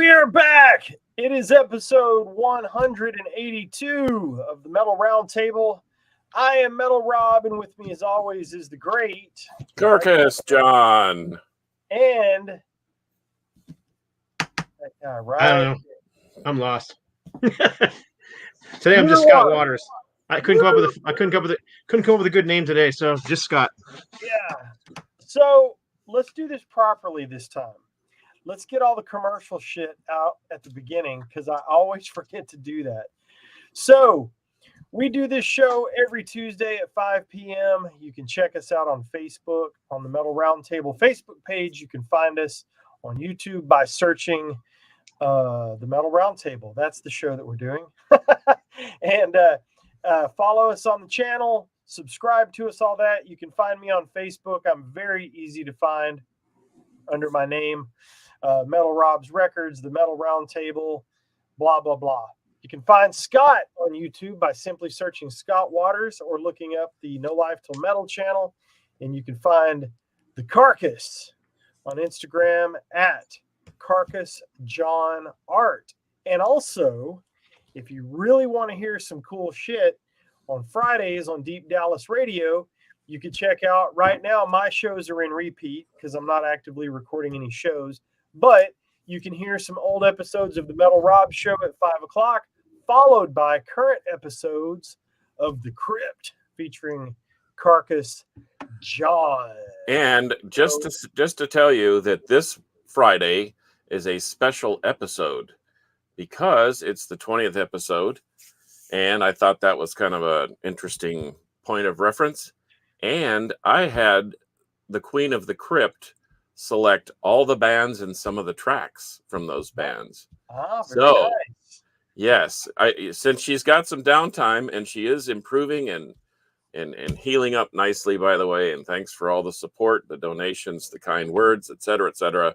We are back. It is episode 182 of the Metal Roundtable. I am Metal Rob, and with me, as always, is the great Carcass John. And that guy, right? I don't know. I'm lost. Today I'm just Scott Waters. I couldn't come up with a good name today, so just Scott. Yeah. So let's do this properly this time. Let's get all the commercial shit out at the beginning because I always forget to do that. So we do this show every Tuesday at 5 p.m. You can check us out on Facebook, on the Metal Roundtable Facebook page. You can find us on YouTube by searching the Metal Roundtable. That's the show that we're doing. And follow us on the channel. Subscribe to us, all that. You can find me on Facebook. I'm very easy to find under my name. Metal Rob's Records, the Metal Roundtable, blah, blah, blah. You can find Scott on YouTube by simply searching Scott Waters or looking up the No Life Till Metal channel. And you can find the Carcass on Instagram at Carcass John Art. And also, if you really want to hear some cool shit, on Fridays on Deep Dallas Radio, you can check out right now. My shows are in repeat because I'm not actively recording any shows. But you can hear some old episodes of the Metal Rob Show at 5 o'clock, followed by current episodes of The Crypt featuring Carcass John. And just to tell you that this Friday is a special episode because it's the 20th episode, and I thought that was kind of an interesting point of reference. And I had the Queen of the Crypt select all the bands and some of the tracks from those bands. Very nice. Yes, since she's got some downtime and she is improving and healing up nicely, by the way, and thanks for all the support, the donations, the kind words, etc.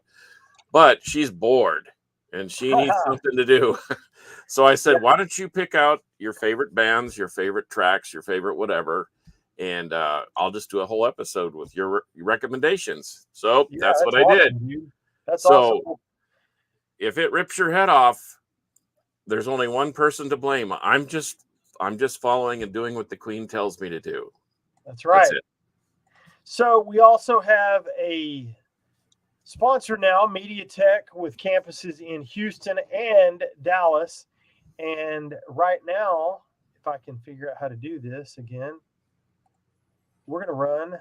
But she's bored and she needs something to do. So I said, why don't you pick out your favorite bands, your favorite tracks, your favorite whatever, and I'll just do a whole episode with your recommendations. So that's what I did. Dude. That's awesome. If it rips your head off, there's only one person to blame. I'm just following and doing what the Queen tells me to do. That's right. That's it. So we also have a sponsor now, MediaTek, with campuses in Houston and Dallas. And right now, if I can figure out how to do this again, we're going to run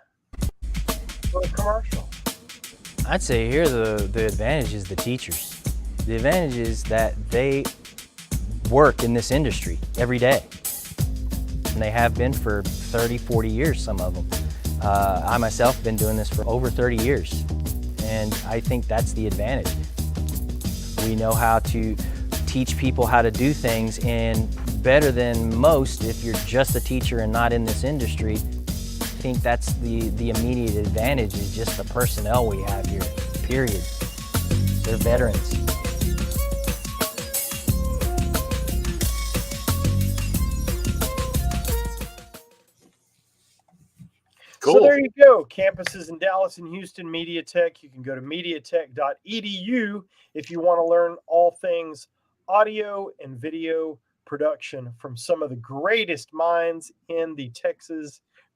a commercial. I'd say here the advantage is the teachers. The advantage is that they work in this industry every day. And they have been for 30, 40 years, some of them. I myself have been doing this for over 30 years. And I think that's the advantage. We know how to teach people how to do things, and better than most, if you're just a teacher and not in this industry, I think that's the immediate advantage is just the personnel we have here, period. They're veterans. Cool. So there you go. Campuses in Dallas and Houston, MediaTek. You can go to mediatek.edu if you want to learn all things audio and video production from some of the greatest minds in the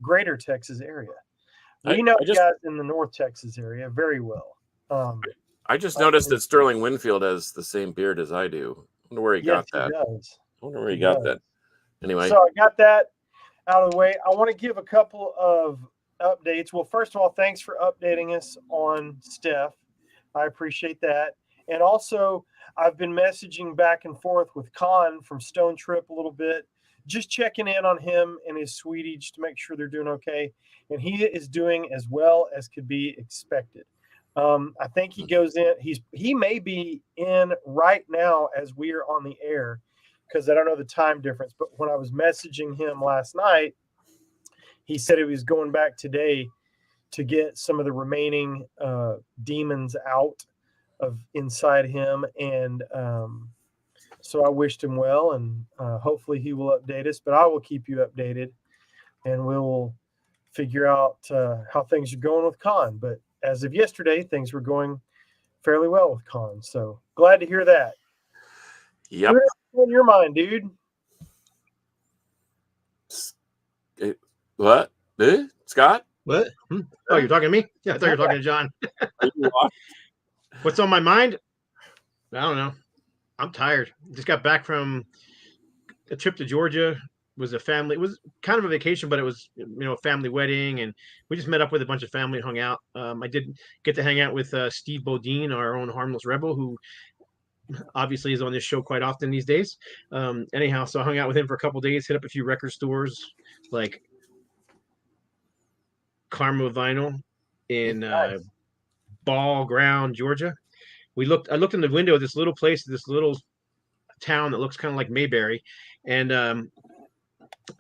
greater Texas area. We know guys in the North Texas area very well. I just noticed that Sterling Winfield has the same beard as I do. I wonder where he got that. He does. I wonder where he got that. Anyway. So I got that out of the way. I want to give a couple of updates. Well, first of all, thanks for updating us on Steph. I appreciate that. And also, I've been messaging back and forth with Con from Stone Trip a little bit, just checking in on him and his sweetie just to make sure they're doing okay. And he is doing as well as could be expected. I think he goes in. He may be in right now as we are on the air because I don't know the time difference. But when I was messaging him last night, he said he was going back today to get some of the remaining demons out of inside him. And so I wished him well, and hopefully he will update us. But I will keep you updated, and we'll figure out how things are going with Con. But as of yesterday, things were going fairly well with cons. So glad to hear that. Yep. What's on your mind, dude? What? Scott? What? Oh, you're talking to me? Yeah, I thought you were talking to John. What's on my mind? I don't know. I'm tired. Just got back from a trip to Georgia. It was kind of a vacation, but it was, a family wedding, and we just met up with a bunch of family and hung out. I did get to hang out with Steve Bodine, our own Harmless Rebel, who obviously is on this show quite often these days. Anyhow, so I hung out with him for a couple days, hit up a few record stores like Karma Vinyl in Nice. Ball Ground, Georgia. I looked in the window of this little place, this little town that looks kind of like Mayberry, and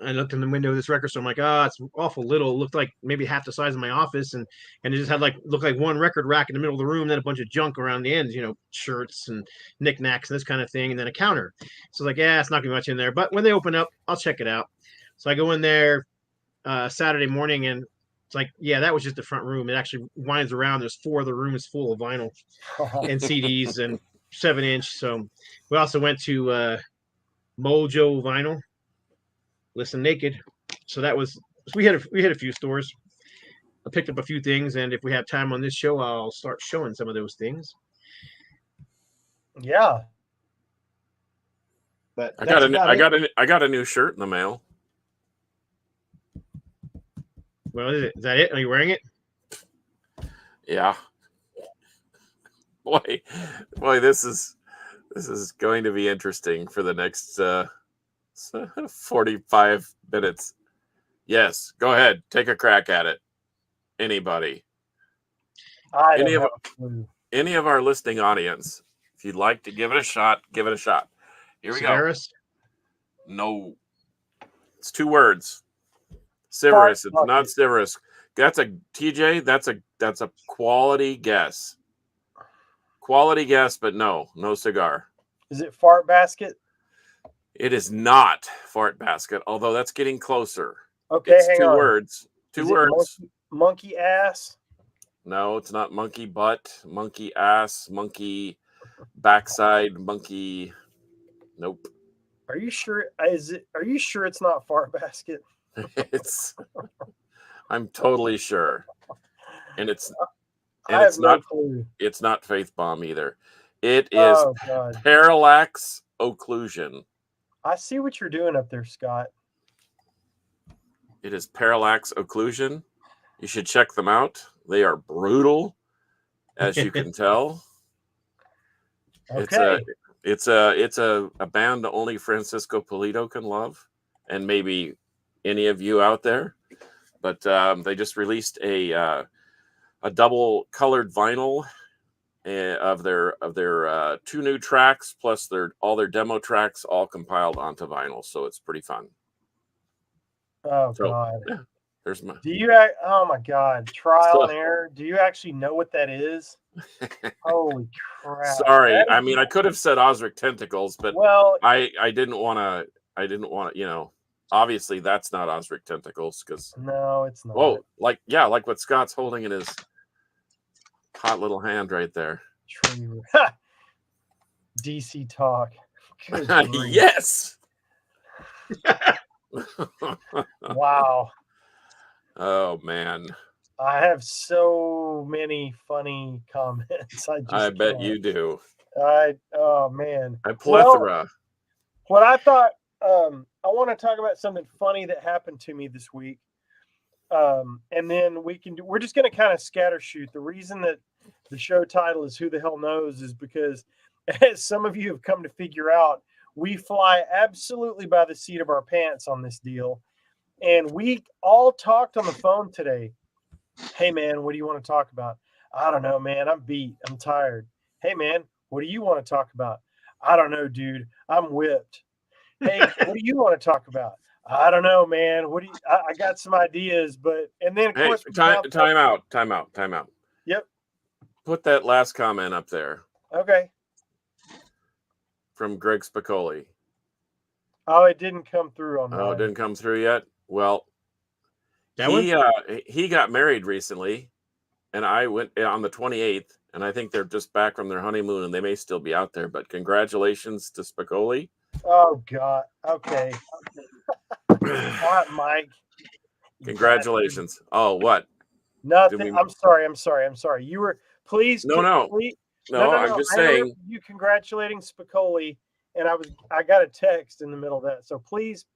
I looked in the window of this record store. I'm like, it's awful little. It looked like maybe half the size of my office, and it just had looked like one record rack in the middle of the room, then a bunch of junk around the ends, shirts and knickknacks and this kind of thing, and then a counter. So I was like, it's not gonna be much in there. But when they open up, I'll check it out. So I go in there Saturday morning, and it's like, that was just the front room. It actually winds around. There's 4 other rooms full of vinyl and CDs and 7-inch. So we also went to Mojo Vinyl. Listen Naked. So we had a few stores. I picked up a few things, and if we have time on this show, I'll start showing some of those things. Yeah. But I got a new shirt in the mail. Well, is that it? Are you wearing it? Yeah. Boy, this is going to be interesting for the next 45 minutes. Yes, go ahead. Take a crack at it. Anybody. Any of our listening audience, if you'd like to give it a shot, give it a shot. Here we Severus? go. No. It's 2 words. Severus. It's not Severus. That's a TJ. That's a quality guess. Quality guess, but no cigar. Is it Fart Basket? It is not Fart Basket, although that's getting closer. Okay, it's hang 2 on. words. 2 words. Monkey ass? No, it's not monkey butt, monkey ass, monkey backside, monkey. Nope. Are you sure? Are you sure it's not Fart Basket? I'm totally sure. And it's no clue. It's not Faith Bomb either. It is Parallax Occlusion. I see what you're doing up there, Scott. It is Parallax Occlusion. You should check them out. They are brutal, as you can tell. Okay. It's a band only Francisco Polito can love, and maybe any of you out there. But they just released a double colored vinyl of their 2 new tracks plus all their demo tracks all compiled onto vinyl. So it's pretty fun. Oh God. Yeah, there's my. Oh my God. Trial and error. Do you actually know what that is? Holy crap. Sorry. I mean, I could have said Osric Tentacles, but I didn't want to, obviously that's not Osric Tentacles because. No, it's not. Whoa. Like what Scott's holding in his hot little hand right there. DC talk. Yes. Wow. Oh man. I have so many funny comments. I bet you do. Oh man. A plethora. Well, what I thought, I want to talk about something funny that happened to me this week. And then we're just going to kind of scatter shoot. The reason that the show title is Who the Hell Knows is because, as some of you have come to figure out, we fly absolutely by the seat of our pants on this deal. And we all talked on the phone today. Hey man, what do you want to talk about? I don't know, man. I'm beat. I'm tired. Hey man, what do you want to talk about? I don't know, dude. I'm whipped. Hey, what do you want to talk about? I don't know, man. I got some ideas, but and then of course time out. Yep. Put that last comment up there. Okay. From Greg Spicoli. Oh, it didn't come through on that. Oh, it didn't come through yet? Well, he got married recently, and I went on the 28th, and I think they're just back from their honeymoon, and they may still be out there. But congratulations to Spicoli. Oh God. Okay. All right, Mike. Congratulations. Oh, what? Nothing. I'm sorry. You were please. No. Please, No, I'm just I remember saying. you congratulating Spicoli, and I got a text in the middle of that. So please.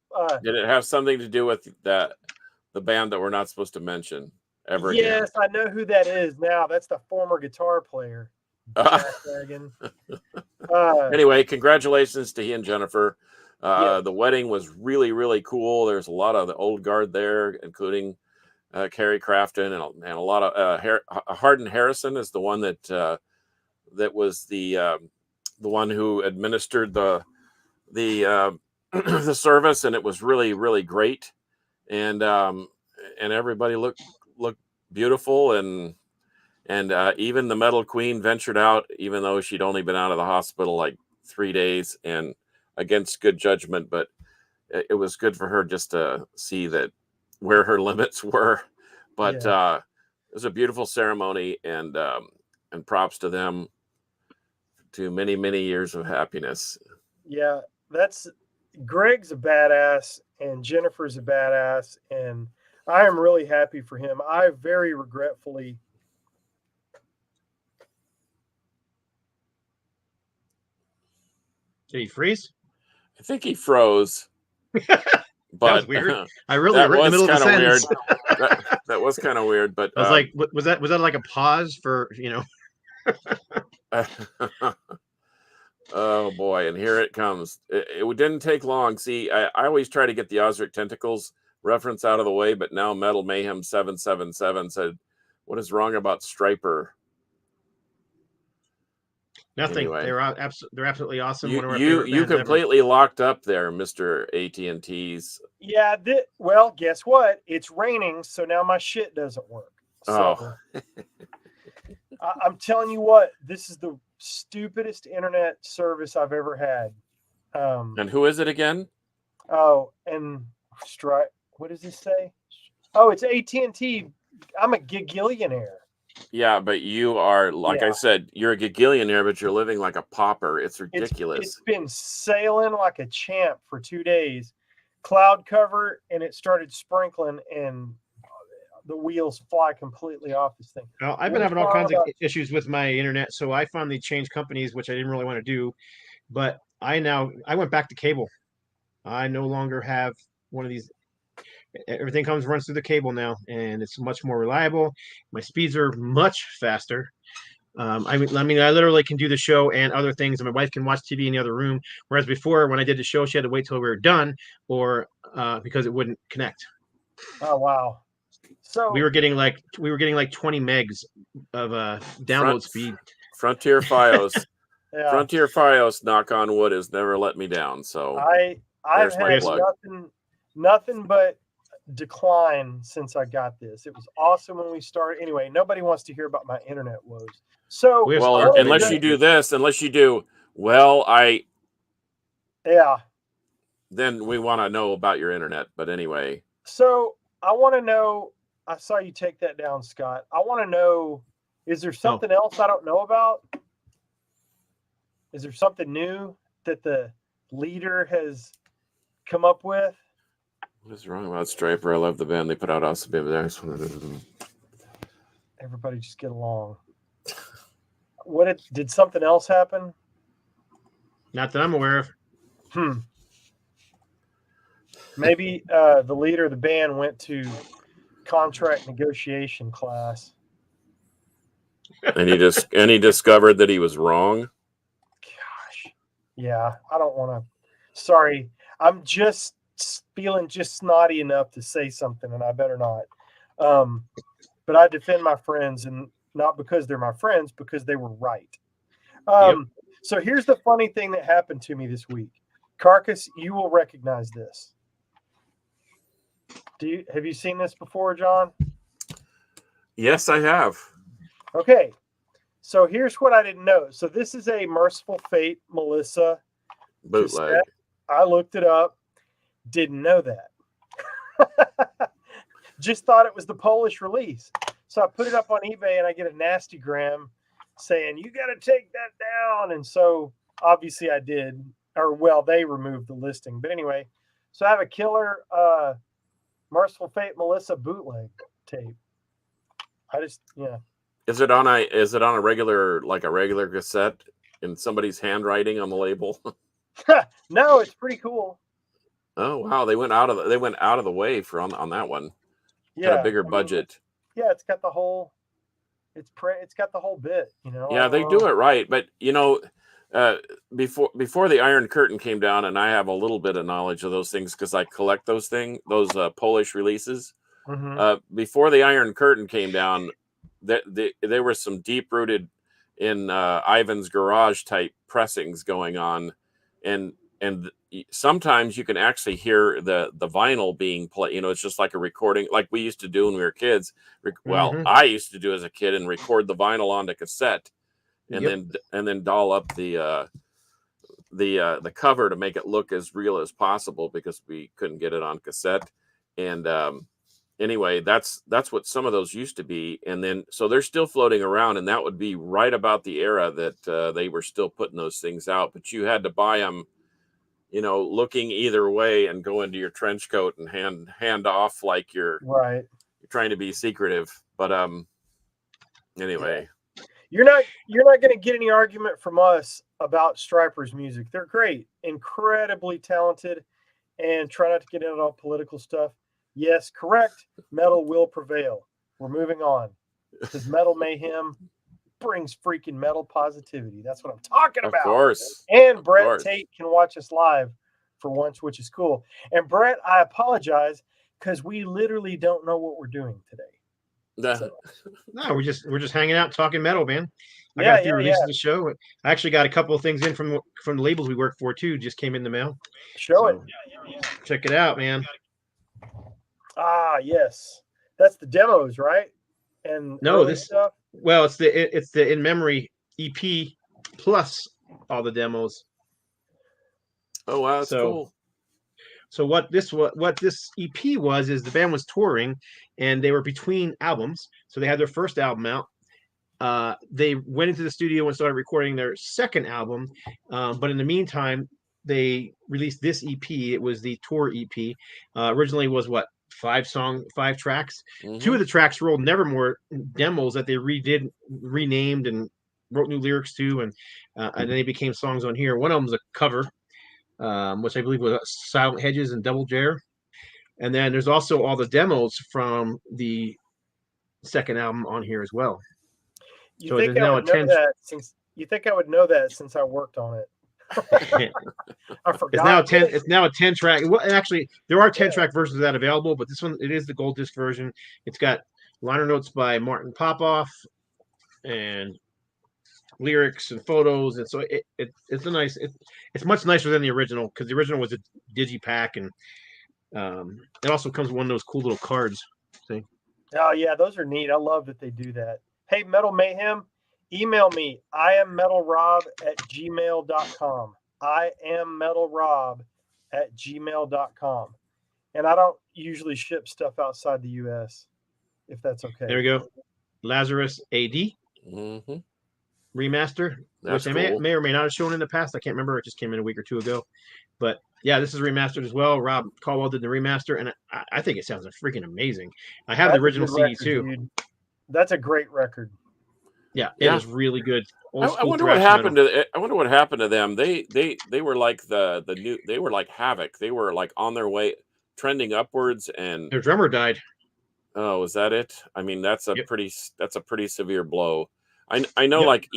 Did it have something to do with the band that we're not supposed to mention ever again? Yes, I know who that is now. That's the former guitar player. Jackwagon. Anyway, congratulations to he and Jennifer. Yes. The wedding was really, really cool. There's a lot of the old guard there, including Carrie Crafton and a lot of Hardin Harrison is the one that was the one who administered the the service, and it was really, really great. And everybody looked beautiful, and even the Metal Queen ventured out, even though she'd only been out of the hospital like 3 days, and against good judgment. But it was good for her just to see that where her limits were. But it was a beautiful ceremony, and props to them, to many, many years of happiness. Yeah, that's Greg's a badass, and Jennifer's a badass, and I am really happy for him. I very regretfully. Did he freeze? I think he froze. That was weird. I really that read in the middle of the kinda sentence. weird. that was kind of weird, but I was like, was that like a pause for, oh boy, and here it comes. It didn't take long. See, I always try to get the Osric Tentacles reference out of the way, but now Metal Mayhem 777 said, "What is wrong about Striper?" Nothing. Anyway. They're absolutely awesome. You completely locked up there, Mr. AT&T's. Yeah. Well, guess what? It's raining, so now my shit doesn't work. So, I'm telling you what, this is the stupidest internet service I've ever had. And who is it again? Oh, and what does this say? Oh, it's AT&T. I'm a gigillionaire. Yeah, but you are, like I said, you're a gigillionaire, but you're living like a pauper. It's ridiculous. It's been sailing like a champ for 2 days. Cloud cover, and it started sprinkling, and the wheels fly completely off this thing. Well, I've been having all kinds of issues with my internet, so I finally changed companies, which I didn't really want to do. But I went back to cable. I no longer have one of these. Everything runs through the cable now, and it's much more reliable. My speeds are much faster. I mean, I literally can do the show and other things, and my wife can watch TV in the other room. Whereas before, when I did the show, she had to wait till we were done, or because it wouldn't connect. Oh wow! So we were getting like 20 megs of download speed. Frontier Fios. Yeah. Frontier Fios, knock on wood, has never let me down. So I've had nothing but decline since I got this. It was awesome when we started. Anyway, nobody wants to hear about my internet woes. So unless you do this, then we want to know about your internet. But anyway, so I want to know. I saw you take that down, Scott. I want to know: is there something else I don't know about? Is there something new that the leader has come up with? What is wrong about Striper? I love the band. They put out awesome band. Everybody just get along. Did something else happen? Not that I'm aware of. Maybe the leader of the band went to contract negotiation class. And he discovered that he was wrong. Gosh. Yeah, I don't want to. Sorry. I'm just feeling just snotty enough to say something, and I better not. But I defend my friends, and not because they're my friends, because they were right. So here's the funny thing that happened to me this week. Carcass, you will recognize this. Have you seen this before, John? Yes, I have. Okay. So here's what I didn't know. So this is a Merciful Fate Melissa bootleg. Cassette. I looked it up. Didn't know that. Just thought it was the Polish release. So I put it up on eBay, and I get a nasty gram saying, "You got to take that down." And so obviously I did, or well, they removed the listing. But anyway, so I have a killer Merciful Fate Melissa bootleg tape. I just, yeah. Is it on a regular cassette in somebody's handwriting on the label? No, it's pretty cool. Oh wow, they went out of the way for on that one. Yeah, Had a bigger budget. Yeah, it's got the whole. It's got the whole bit, you know. Yeah, they do it right, but you know, before the Iron Curtain came down, and I have a little bit of knowledge of those things because I collect those Polish releases. Mm-hmm. Before the Iron Curtain came down, there were some deep rooted in Ivan's Garage type pressings going on, and sometimes you can actually hear the vinyl being played. You know, it's just like a recording, like we used to do when we were kids. Well, I used to do as a kid and record the vinyl onto cassette, and then doll up the cover to make it look as real as possible because we couldn't get it on cassette. And anyway, that's what some of those used to be. And then so they're still floating around, and that would be right about the era that they were still putting those things out. But you had to buy them, you know, looking either way and go into your trench coat and hand off like you're trying to be secretive. But anyway, you're not going to get any argument from us about Stryper's music. They're great, incredibly talented, and try not to get into all political stuff. Yes, correct. Metal will prevail. We're moving on because Metal Mayhem brings freaking metal positivity. That's what I'm talking about. Of course. And Brett Tate can watch us live for once, which is cool. And Brett, I apologize because we literally don't know what we're doing today. So. No, we're just hanging out talking metal, man. I got a few releases to show. I actually got a couple of things in from the labels we work for too. Just came in the mail. Show it. Check it out, man. Ah, yes, that's the demos, right? And no, this stuff. Well, it's the In Memory EP plus all the demos. Oh wow, that's cool. So what this EP was is the band was touring and they were between albums. So they had their first album out. They went into the studio and started recording their second album. But in the meantime, they released this EP. It was the tour EP. Originally was 5 tracks. Mm-hmm. 2 of the tracks were old Nevermore demos that they renamed and wrote new lyrics to, and then they became songs on here. One of them was a cover, which I believe was Silent Hedges and Double Dare. And then there's also all the demos from the second album on here as well. You think I would know that since I worked on it? I forgot. It's now a 10 track. Well, actually, there are 10 track versions of that available, but this one, it is the gold disc version. It's got liner notes by Martin Popoff and lyrics and photos, and so it's a nice. It's much nicer than the original because the original was a digipack, and it also comes with one of those cool little cards. See? Oh yeah, those are neat. I love that they do that. Hey, Metal Mayhem. Email me, iammetalrob@gmail.com. iammetalrob@gmail.com. And I don't usually ship stuff outside the U.S., if that's okay. There we go. Lazarus AD. Mm-hmm. Remaster, That's which cool. I may or may not have shown in the past. I can't remember. It just came in a week or two ago. But yeah, this is remastered as well. Rob Caldwell did the remaster, and I think it sounds freaking amazing. I have the original CD too. Dude. That's a great record. Yeah, it is really good. I wonder what happened to them. They were like they were like Havoc. They were like on their way trending upwards, and their drummer died. Oh, is that it? I mean, that's a pretty severe blow. I know like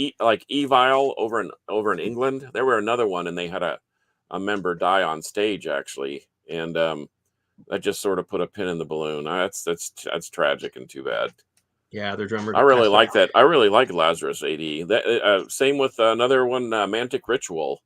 Evil over in England, there were another one, and they had a member die on stage actually, and that just sort of put a pin in the balloon. That's tragic and too bad. Yeah, their drummer. I really like that. I really like Lazarus AD. That same with another one, Mantic Ritual.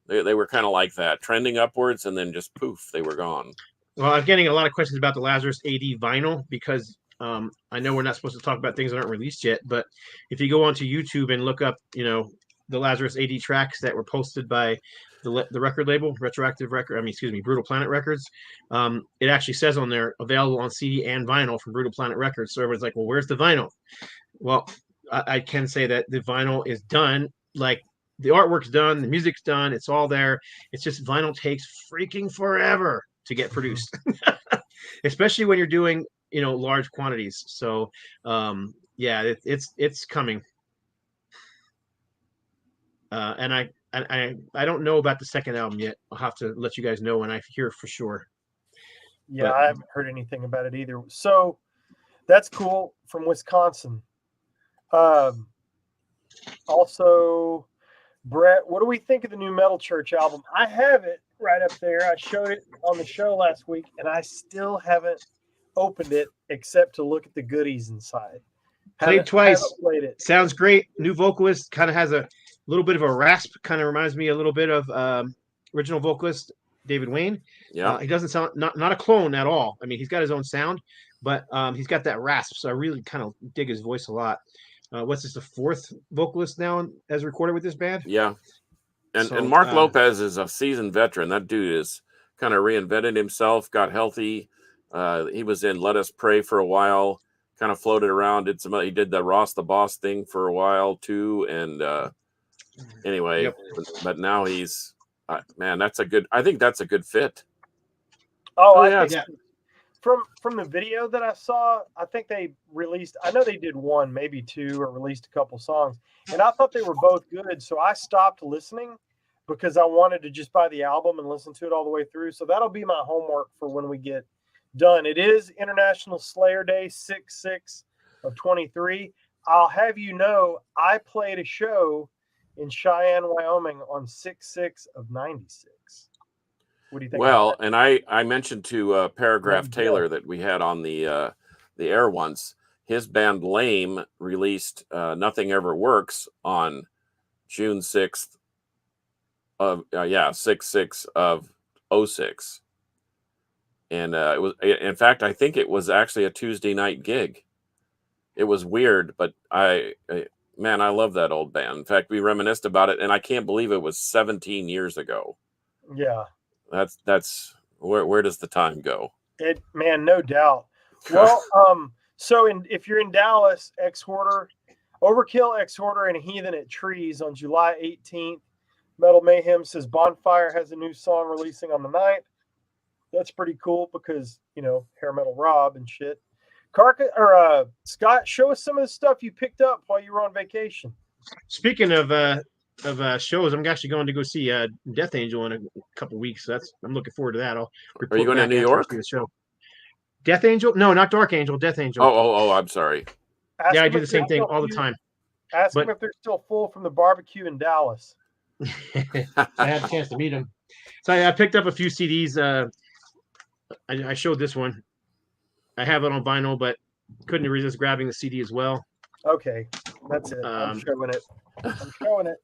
They were kind of like that, trending upwards, and then just poof, they were gone. Well, I'm getting a lot of questions about the Lazarus AD vinyl because I know we're not supposed to talk about things that aren't released yet. But if you go onto YouTube and look up, the Lazarus AD tracks that were posted by the record label, Brutal Planet Records, it actually says on there available on CD and vinyl from Brutal Planet Records. So everyone's like, well, where's the vinyl? Well, I can say that the vinyl is done. Like the artwork's done, the music's done, it's all there. It's just vinyl takes freaking forever to get produced, especially when you're doing large quantities. So yeah, it's coming. And I don't know about the second album yet. I'll have to let you guys know when I hear for sure. Yeah, But- I haven't heard anything about it either. So that's cool from Wisconsin. Also, Brett, what do we think of the new Metal Church album? I have it right up there. I showed it on the show last week, and I still haven't opened it except to look at the goodies inside. Played twice. Haven't played it. Sounds great. New vocalist, kind of has a little bit of a rasp. Kind of reminds me a little bit of original vocalist David Wayne. Yeah. He doesn't sound not a clone at all. I mean, he's got his own sound, but he's got that rasp. So I really kind of dig his voice a lot. What's this? The fourth vocalist now as recorded with this band? Yeah. And So, Mark Lopez is a seasoned veteran. That dude is kind of reinvented himself, got healthy. He was in Let Us Pray for a while, kind of floated around, he did the Ross the Boss thing for a while too. And anyway, Yep. but now he's man, I think that's a good fit. Oh, Oh, I yeah, think from the video that I saw, I think they released. I know they did one, maybe two, or released a couple songs, and I thought they were both good. So I stopped listening because I wanted to just buy the album and listen to it all the way through. So that'll be my homework for when we get done. It is International Slayer Day, 6/6 of 23. I'll have you know, I played a show in Cheyenne, Wyoming on 6/6 of 96. What do you think? Well, about that? and I mentioned to Paragraph Yeah. Taylor that we had on the air once. His band Lame released Nothing Ever Works on June 6th of 6/6 of 06. And it was, in fact, I think it was actually a Tuesday night gig. It was weird, but man, I love that old band. In fact, we reminisced about it, and I can't believe it was 17 years ago. Yeah. That's where does the time go? Man, no doubt. Well, so if you're in Dallas, Exhorter, Overkill, Exhorter, and Heathen at Trees on July 18th. Metal Mayhem says Bonfire has a new song releasing on the 9th. That's pretty cool because, Hair Metal Rob and shit. Scott, show us some of the stuff you picked up while you were on vacation. Speaking of shows, I'm actually going to go see Death Angel in a couple weeks. So I'm looking forward to that. I'll Are you going to back New after I York? see the show. Death Angel? No, not Dark Angel. Death Angel. Oh, I'm sorry. Ask Yeah, I them do the if they're same thing still all the full- time. Ask But- them if they're still full from the barbecue in Dallas. I had a chance to meet him. So I picked up a few CDs. I showed this one. I have it on vinyl, but couldn't resist grabbing the CD as well. Okay, that's it. I'm showing it.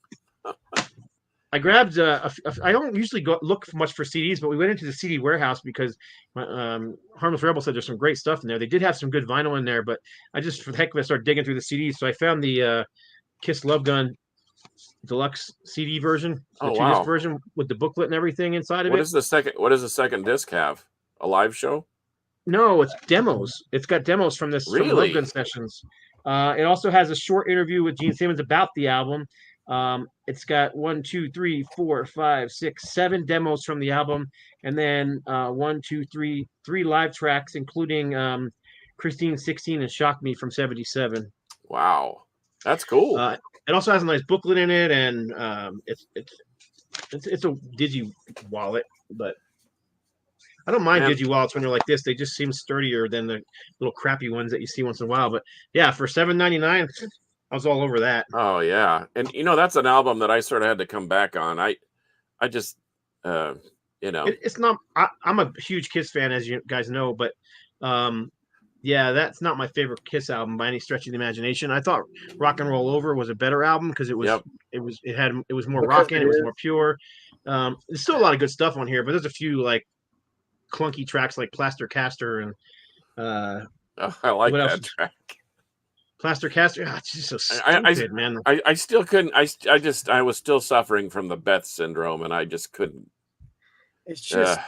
I grabbed. I don't usually look much for CDs, but we went into the CD warehouse because Harmless Rebel said there's some great stuff in there. They did have some good vinyl in there, but I just, for the heck of it, started digging through the CDs. So I found the Kiss Love Gun deluxe CD version, the Oh, 2-disc wow. version with the booklet and everything inside of What it. does the second disc have? A live show? No, it's demos. It's got demos from this from the Really? Love Gun sessions. It also has a short interview with Gene Simmons about the album. It's got 1, 2, 3, 4, 5, 6, 7 demos from the album, and then 1, 2, 3 live tracks, including Christine 16 and Shock Me from 77. Wow, that's cool. It also has a nice booklet in it, and it's a digi wallet, but I don't mind Man. digi wallets when they're like this. They just seem sturdier than the little crappy ones that you see once in a while. But yeah, for $7.99, I was all over that. Oh yeah, and that's an album that I sort of had to come back on. I just It's not. I'm a huge Kiss fan, as you guys know, but yeah, that's not my favorite Kiss album by any stretch of the imagination. I thought Rock and Roll Over was a better album because it was Yep. it was more Because rocking, it it was is. more pure. There's still a lot of good stuff on here, but there's a few like clunky tracks like Plaster Caster and I like What that else? track. Plaster Caster. Oh, it's just so I- stupid, man. I still couldn't. I was still suffering from the Beth syndrome, and I just couldn't. It's just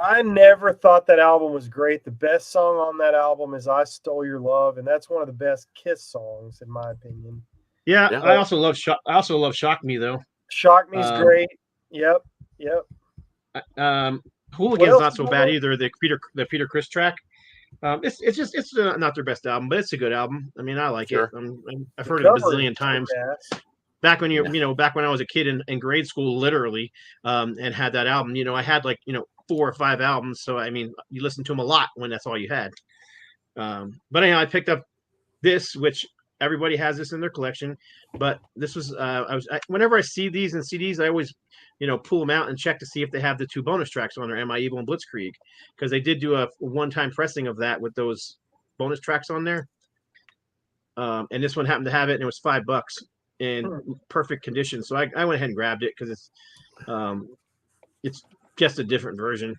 I never thought that album was great. The best song on that album is "I Stole Your Love," and that's one of the best Kiss songs, in my opinion. Yeah, Yeah. I also love Shock Me though. "Shock Me's" Um, great. Yep, yep. Hooligan's else not is so on bad there? either. The Peter Criss track. It's not their best album, but it's a good album. I mean, I like Sure. it. I've The heard it a cover is bazillion times. kick-ass. Back when Yeah. back when I was a kid in grade school, literally, and had that album. I had 4 or 5 albums. So I mean, you listen to them a lot when that's all you had. But anyhow, I picked up this, which everybody has this in their collection. But this was whenever I see these in CDs, I always pull them out and check to see if they have the 2 bonus tracks on there, Am I Evil and Blitzkrieg, because they did do a one-time pressing of that with those bonus tracks on there. And this one happened to have it, and it was $5 in perfect condition. So I went ahead and grabbed it because it's just a different version.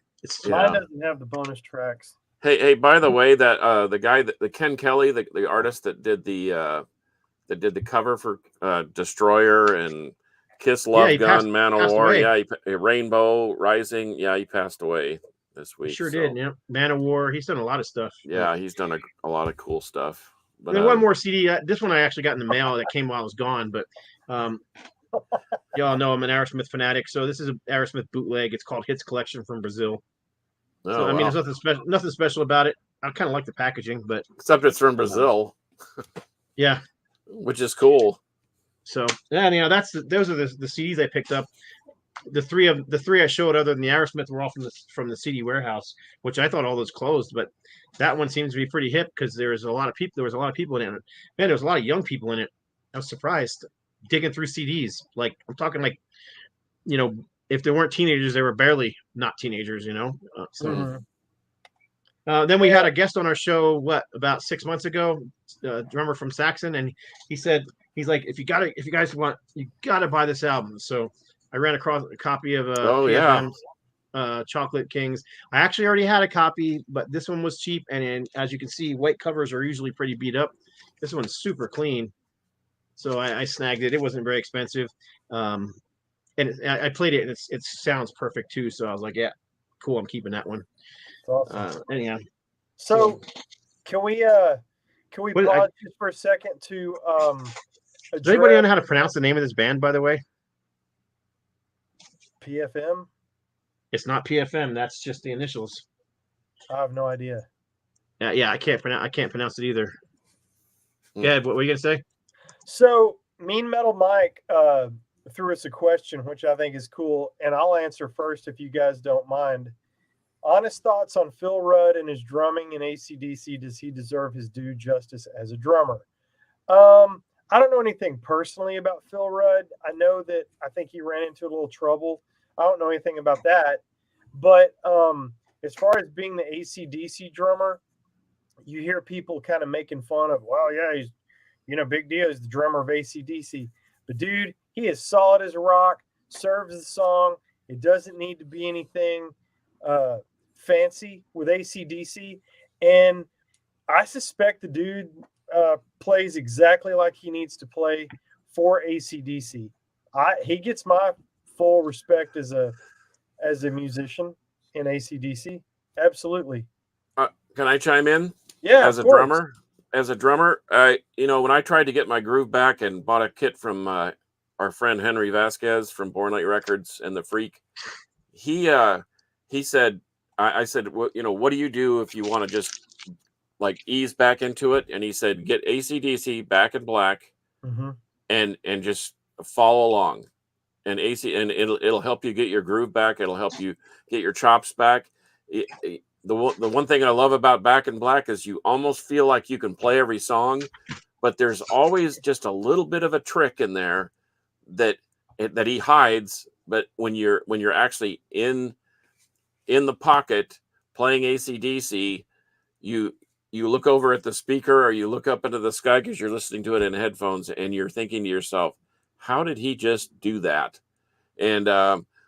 Mine doesn't have the bonus tracks. Hey, by the way, that the guy the Ken Kelly, the artist that did the cover for Destroyer and Kiss Love Gun, Man of War, away. yeah, Rainbow Rising, yeah, he passed away this week. He sure did, yeah. Man of War, he's done a lot of stuff. Yeah, he's done a lot of cool stuff. But one more CD. This one I actually got in the mail that came while I was gone, but y'all know I'm an Aerosmith fanatic, so this is an Aerosmith bootleg. It's called Hits Collection from Brazil. So I mean, there's nothing special about it. I kind of like the packaging, but except it's from Brazil. Yeah, which is cool. So yeah, those are the CDs I picked up. The three I showed, other than the Aerosmith, were all from the CD warehouse, which I thought all those closed. But that one seems to be pretty hip because there was a lot of people in it. Man, there was a lot of young people in it. I was surprised digging through CDs. Like I'm talking if they weren't teenagers, they were barely not teenagers. Then we had a guest on our show about 6 months ago, drummer from Saxon, and he's like, if you guys want, you gotta buy this album. So I ran across a copy of PFM's Chocolate Kings. I actually already had a copy, but this one was cheap, and as you can see, white covers are usually pretty beat up. This one's super clean, so I snagged it. It wasn't very expensive, and I played it, and it sounds perfect too. So I was like, yeah, cool, I'm keeping that one. Awesome. Anyhow, so can we pause just for a second to does anybody know how to pronounce the name of this band, by the way? PFM? It's not PFM. That's just the initials. I have no idea. Yeah, I can't pronounce it either. Yeah, what were you gonna say? So Mean Metal Mike threw us a question, which I think is cool, and I'll answer first if you guys don't mind. Honest thoughts on Phil Rudd and his drumming in AC/DC. Does he deserve his due justice as a drummer? I don't know anything personally about Phil Rudd. I know that I think he ran into a little trouble. I don't know anything about that. But as far as being the AC/DC drummer, you hear people kind of making fun of, well, yeah, he's, big deal. He's the drummer of AC/DC. But, dude, he is solid as a rock, serves the song. It doesn't need to be anything fancy with AC/DC. And I suspect the dude plays exactly like he needs to play for AC/DC. He gets my full respect as a musician in AC/DC. Absolutely. Can I chime in? Yeah. As a drummer, when I tried to get my groove back and bought a kit from our friend Henry Vasquez from Born Light Records and the Freak, he said, I said, well, what do you do if you want to just like ease back into it? And he said, get AC/DC Back in Black, and just follow along, and it'll help you get your groove back. It'll help you get your chops back. The one thing I love about Back in Black is you almost feel like you can play every song, but there's always just a little bit of a trick in there that he hides. But when you're actually in the pocket playing AC/DC, you look over at the speaker or you look up into the sky because you're listening to it in headphones, and you're thinking to yourself, how did he just do that? And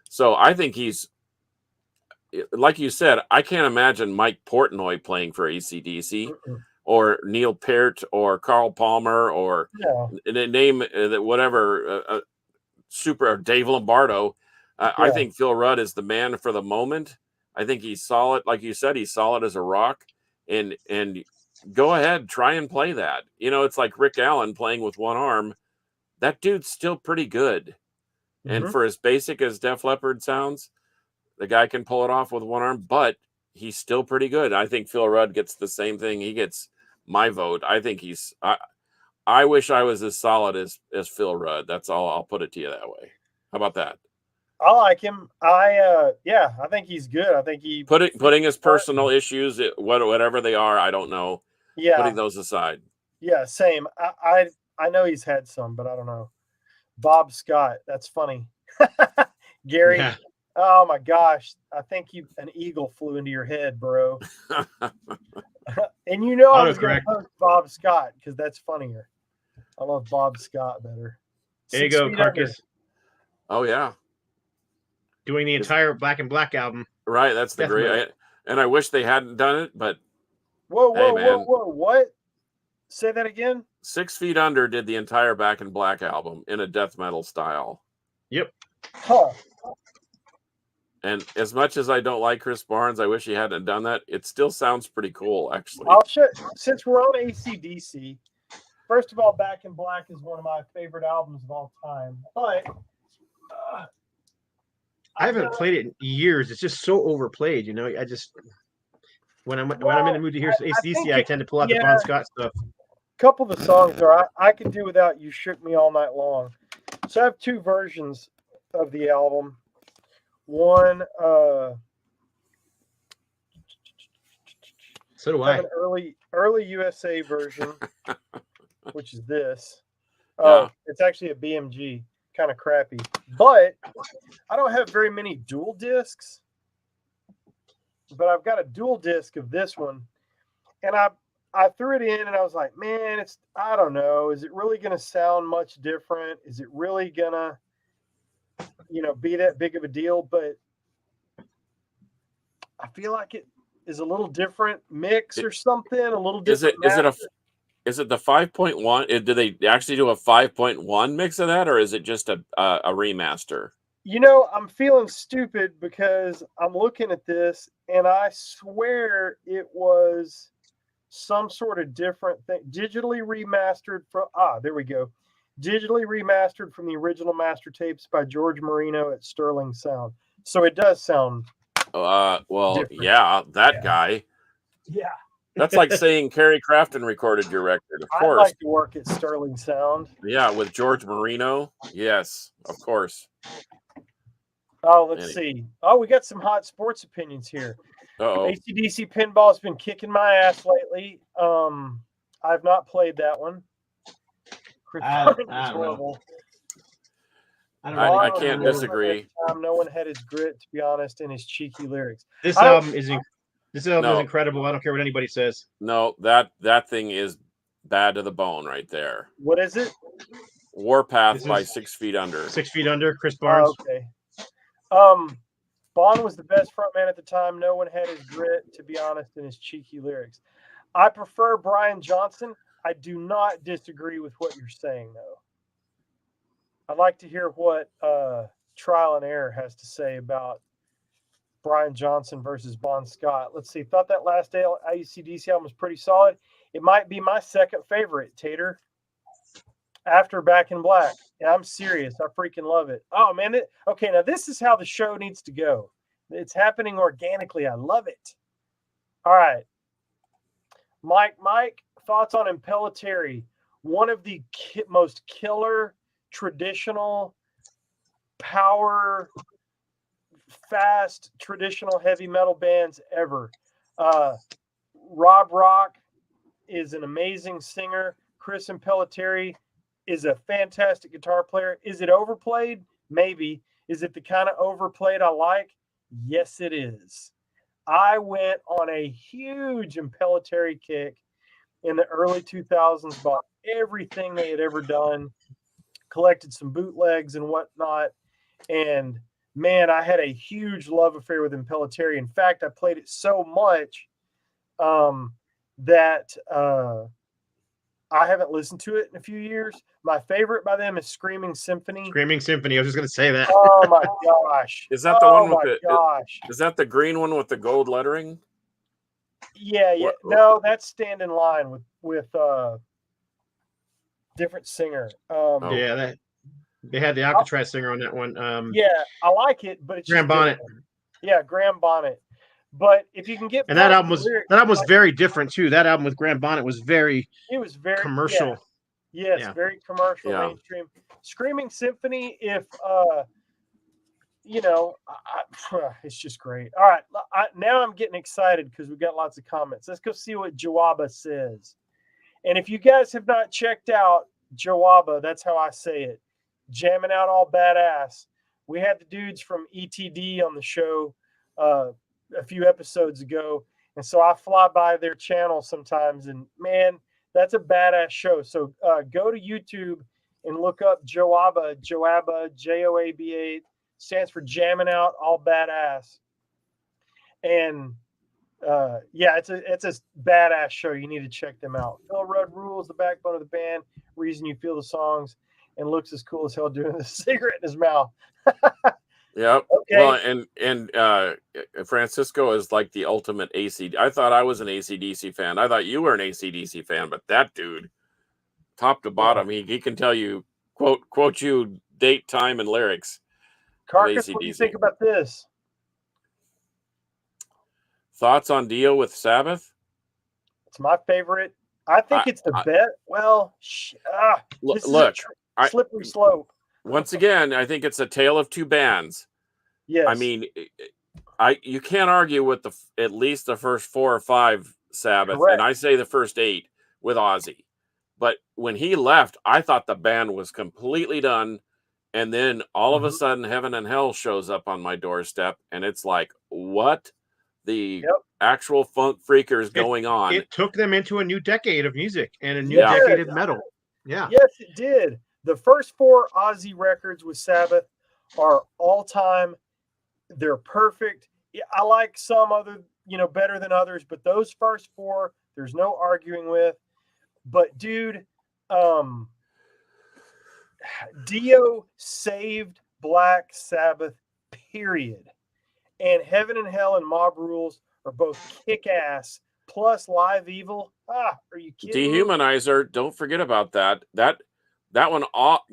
so I think he's, like you said, I can't imagine Mike Portnoy playing for AC/DC or Neil Peart or Carl Palmer or name whatever, Super Dave Lombardo. I think Phil Rudd is the man for the moment. I think he's solid. Like you said, he's solid as a rock. And go ahead, try and play that. You know, it's like Rick Allen playing with one arm. That dude's still pretty good. And Mhm. for as basic as Def Leppard sounds, the guy can pull it off with one arm, but he's still pretty good. I think Phil Rudd gets the same thing. He gets my vote. I think I wish I was as solid as Phil Rudd. That's all. I'll put it to you that way. How about that? I like him. I think he's good. I think he Putting his personal issues, whatever they are, I don't know. yeah. Putting those aside. Yeah, same. I know he's had some, but I don't know. Bob Scott, that's funny. Gary, Yeah. oh my gosh, I think an eagle flew into your head, bro. And you know I was going to Autocorrect. post Bob Scott because that's funnier. I love Bob Scott better. There you 6 go, feet under. Carcass. Oh yeah, Doing the entire Black and Black album. right. That's the Definitely. great. And I wish they hadn't done it, but Whoa, Hey, whoa, man. whoa, whoa! What? Say that again. 6 Feet Under did the entire Back in Black album in a death metal style. Yep. Huh? And as much as I don't like Chris Barnes, I wish he hadn't done that. It still sounds pretty cool, actually. I'll show. Since we're on AC/DC, first of all, Back in Black is one of my favorite albums of all time. But I haven't played it in years. It's just so overplayed, you know. I just when I'm in the mood to hear I AC/DC, think I tend to pull out the yeah. Bon Scott stuff. couple of the songs are I could do without You Shook Me All Night Long. So I have two versions of the album. One, So do I have I. an early USA version, which is this. Yeah. It's actually a BMG, kind of crappy. But I don't have very many dual discs. But I've got a dual disc of this one. And I threw it in and I was like, man, I don't know. Is it really going to sound much different? Is it really going to, be that big of a deal? But I feel like it is a little different mix or something, a little different. Is it the 5.1? Did they actually do a 5.1 mix of that, or is it just a remaster? I'm feeling stupid because I'm looking at this and I swear it was some sort of different thing. Digitally remastered from, there we go. Digitally remastered from the original master tapes by George Marino at Sterling Sound. So it does sound. Well, different. yeah, that guy. Yeah. That's like saying Kerry Crafton recorded your record. Of I'd course. like to work at Sterling Sound. Yeah, with George Marino. Yes, of course. Oh, let's see. Oh, we got some hot sports opinions here. Uh-oh. AC/DC Pinball has been kicking my ass lately. I've not played that one. I don't horrible. I can't disagree. No one had his grit, to be honest, and his cheeky lyrics. This album is incredible. I don't care what anybody says. No, that thing is bad to the bone right there. What is it? Warpath by 6 Feet Under. 6 Feet Under, Chris Barnes. Okay. Bon was the best frontman at the time. No one had his grit, to be honest, and his cheeky lyrics. I prefer Brian Johnson. I do not disagree with what you're saying, though. I'd like to hear what Trial and Error has to say about Brian Johnson versus Bon Scott. Let's see. Thought that last day AC/DC album was pretty solid. It might be my second favorite, Tater, after Back in Black. Yeah, I'm serious. I freaking love it. Oh, man. Okay, now this is how the show needs to go. It's happening organically. I love it. All right. Mike, thoughts on Impellitteri, one of the most killer traditional power fast traditional heavy metal bands ever. Rob Rock is an amazing singer. Chris Impellitteri is a fantastic guitar player. Is it overplayed? Maybe. Is it the kind of overplayed I like? Yes, it is. I went on a huge Impellitteri kick in the early 2000s, bought everything they had ever done, collected some bootlegs and whatnot. And man, I had a huge love affair with Impellitteri. In fact, I played it so much that I haven't listened to it in a few years. My favorite by them is Screaming Symphony. Screaming Symphony. I was just gonna say that. Oh my gosh! Is that the oh one with my the? gosh! Is that the green one with the gold lettering? Yeah. What- No, that's Stand in Line with different singer. Oh. Yeah, that they had the Alcatraz singer on that one. Yeah, I like it, but it's Graham just Bonnet. different. Yeah, Graham Bonnet. But if you can get And that past album the was lyrics, was very different too. That album with Graham Bonnet was very it was very commercial. Yes, Yeah. very commercial, Yeah. mainstream. Screaming Symphony, if it's just great. All right, now I'm getting excited because we've got lots of comments. Let's go see what Jawaba says. And if you guys have not checked out Jawaba, that's how I say it. Jamming out all badass. We had the dudes from ETD on the show a few episodes ago, and so I fly by their channel sometimes, and man, that's a badass show. So go to YouTube and look up Jawaba, Joaba, stands for Jamming Out All Badass. And it's a badass show. You need to check them out. Phil Rudd rules, the backbone of the band, reason you feel the songs, and looks as cool as hell doing the cigarette in his mouth. Yep. Okay. Well, and Francisco is like the ultimate AC. I thought I was an AC/DC fan. I thought you were an AC/DC fan, but that dude, top to bottom, he can tell you quote you date, time, and lyrics. Carcass, what do you AC/DC. think about this? Thoughts on Dio with Sabbath? It's my favorite. I think it's the best. Well, this is Look, a slippery slope. Once again, I think it's a tale of two bands. Yes. I mean, you can't argue with at least the first 4 or 5 Sabbath, Correct. and I say the first 8 with Ozzy. But when he left, I thought the band was completely done, and then all of a sudden, Heaven and Hell shows up on my doorstep, and it's like, what the actual funk freaker is going on? It took them into a new decade of music and a new Yeah. decade of metal. Yeah. Yes, it did. The first 4 Ozzy records with Sabbath are all time. They're perfect. Yeah, I like some other, better than others, but those first 4, there's no arguing with. But dude, Dio saved Black Sabbath, period. And Heaven and Hell and Mob Rules are both kick ass. Plus Live Evil. Are you kidding me? Dehumanizer, don't forget about that. That one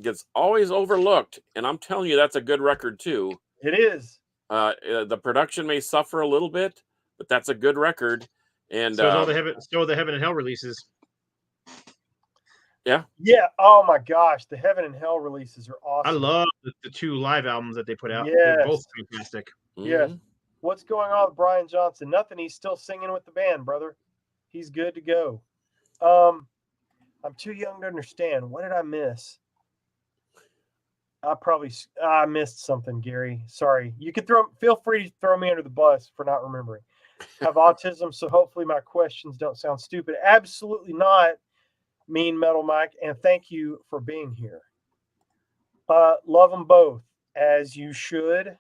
gets always overlooked, and I'm telling you, that's a good record too. It is. The production may suffer a little bit, but that's a good record. And So all the Heaven and Hell releases. Yeah. Oh my gosh, the Heaven and Hell releases are awesome. I love the 2 live albums that they put out. Yes. They're both fantastic. Yes. What's going on with Brian Johnson? Nothing. He's still singing with the band, brother. He's good to go. I'm too young to understand. What did I miss? I missed something, Gary. Sorry. You could feel free to throw me under the bus for not remembering. I have autism, so hopefully my questions don't sound stupid. Absolutely not, Mean Metal Mike, and thank you for being here. Love them both, as you should.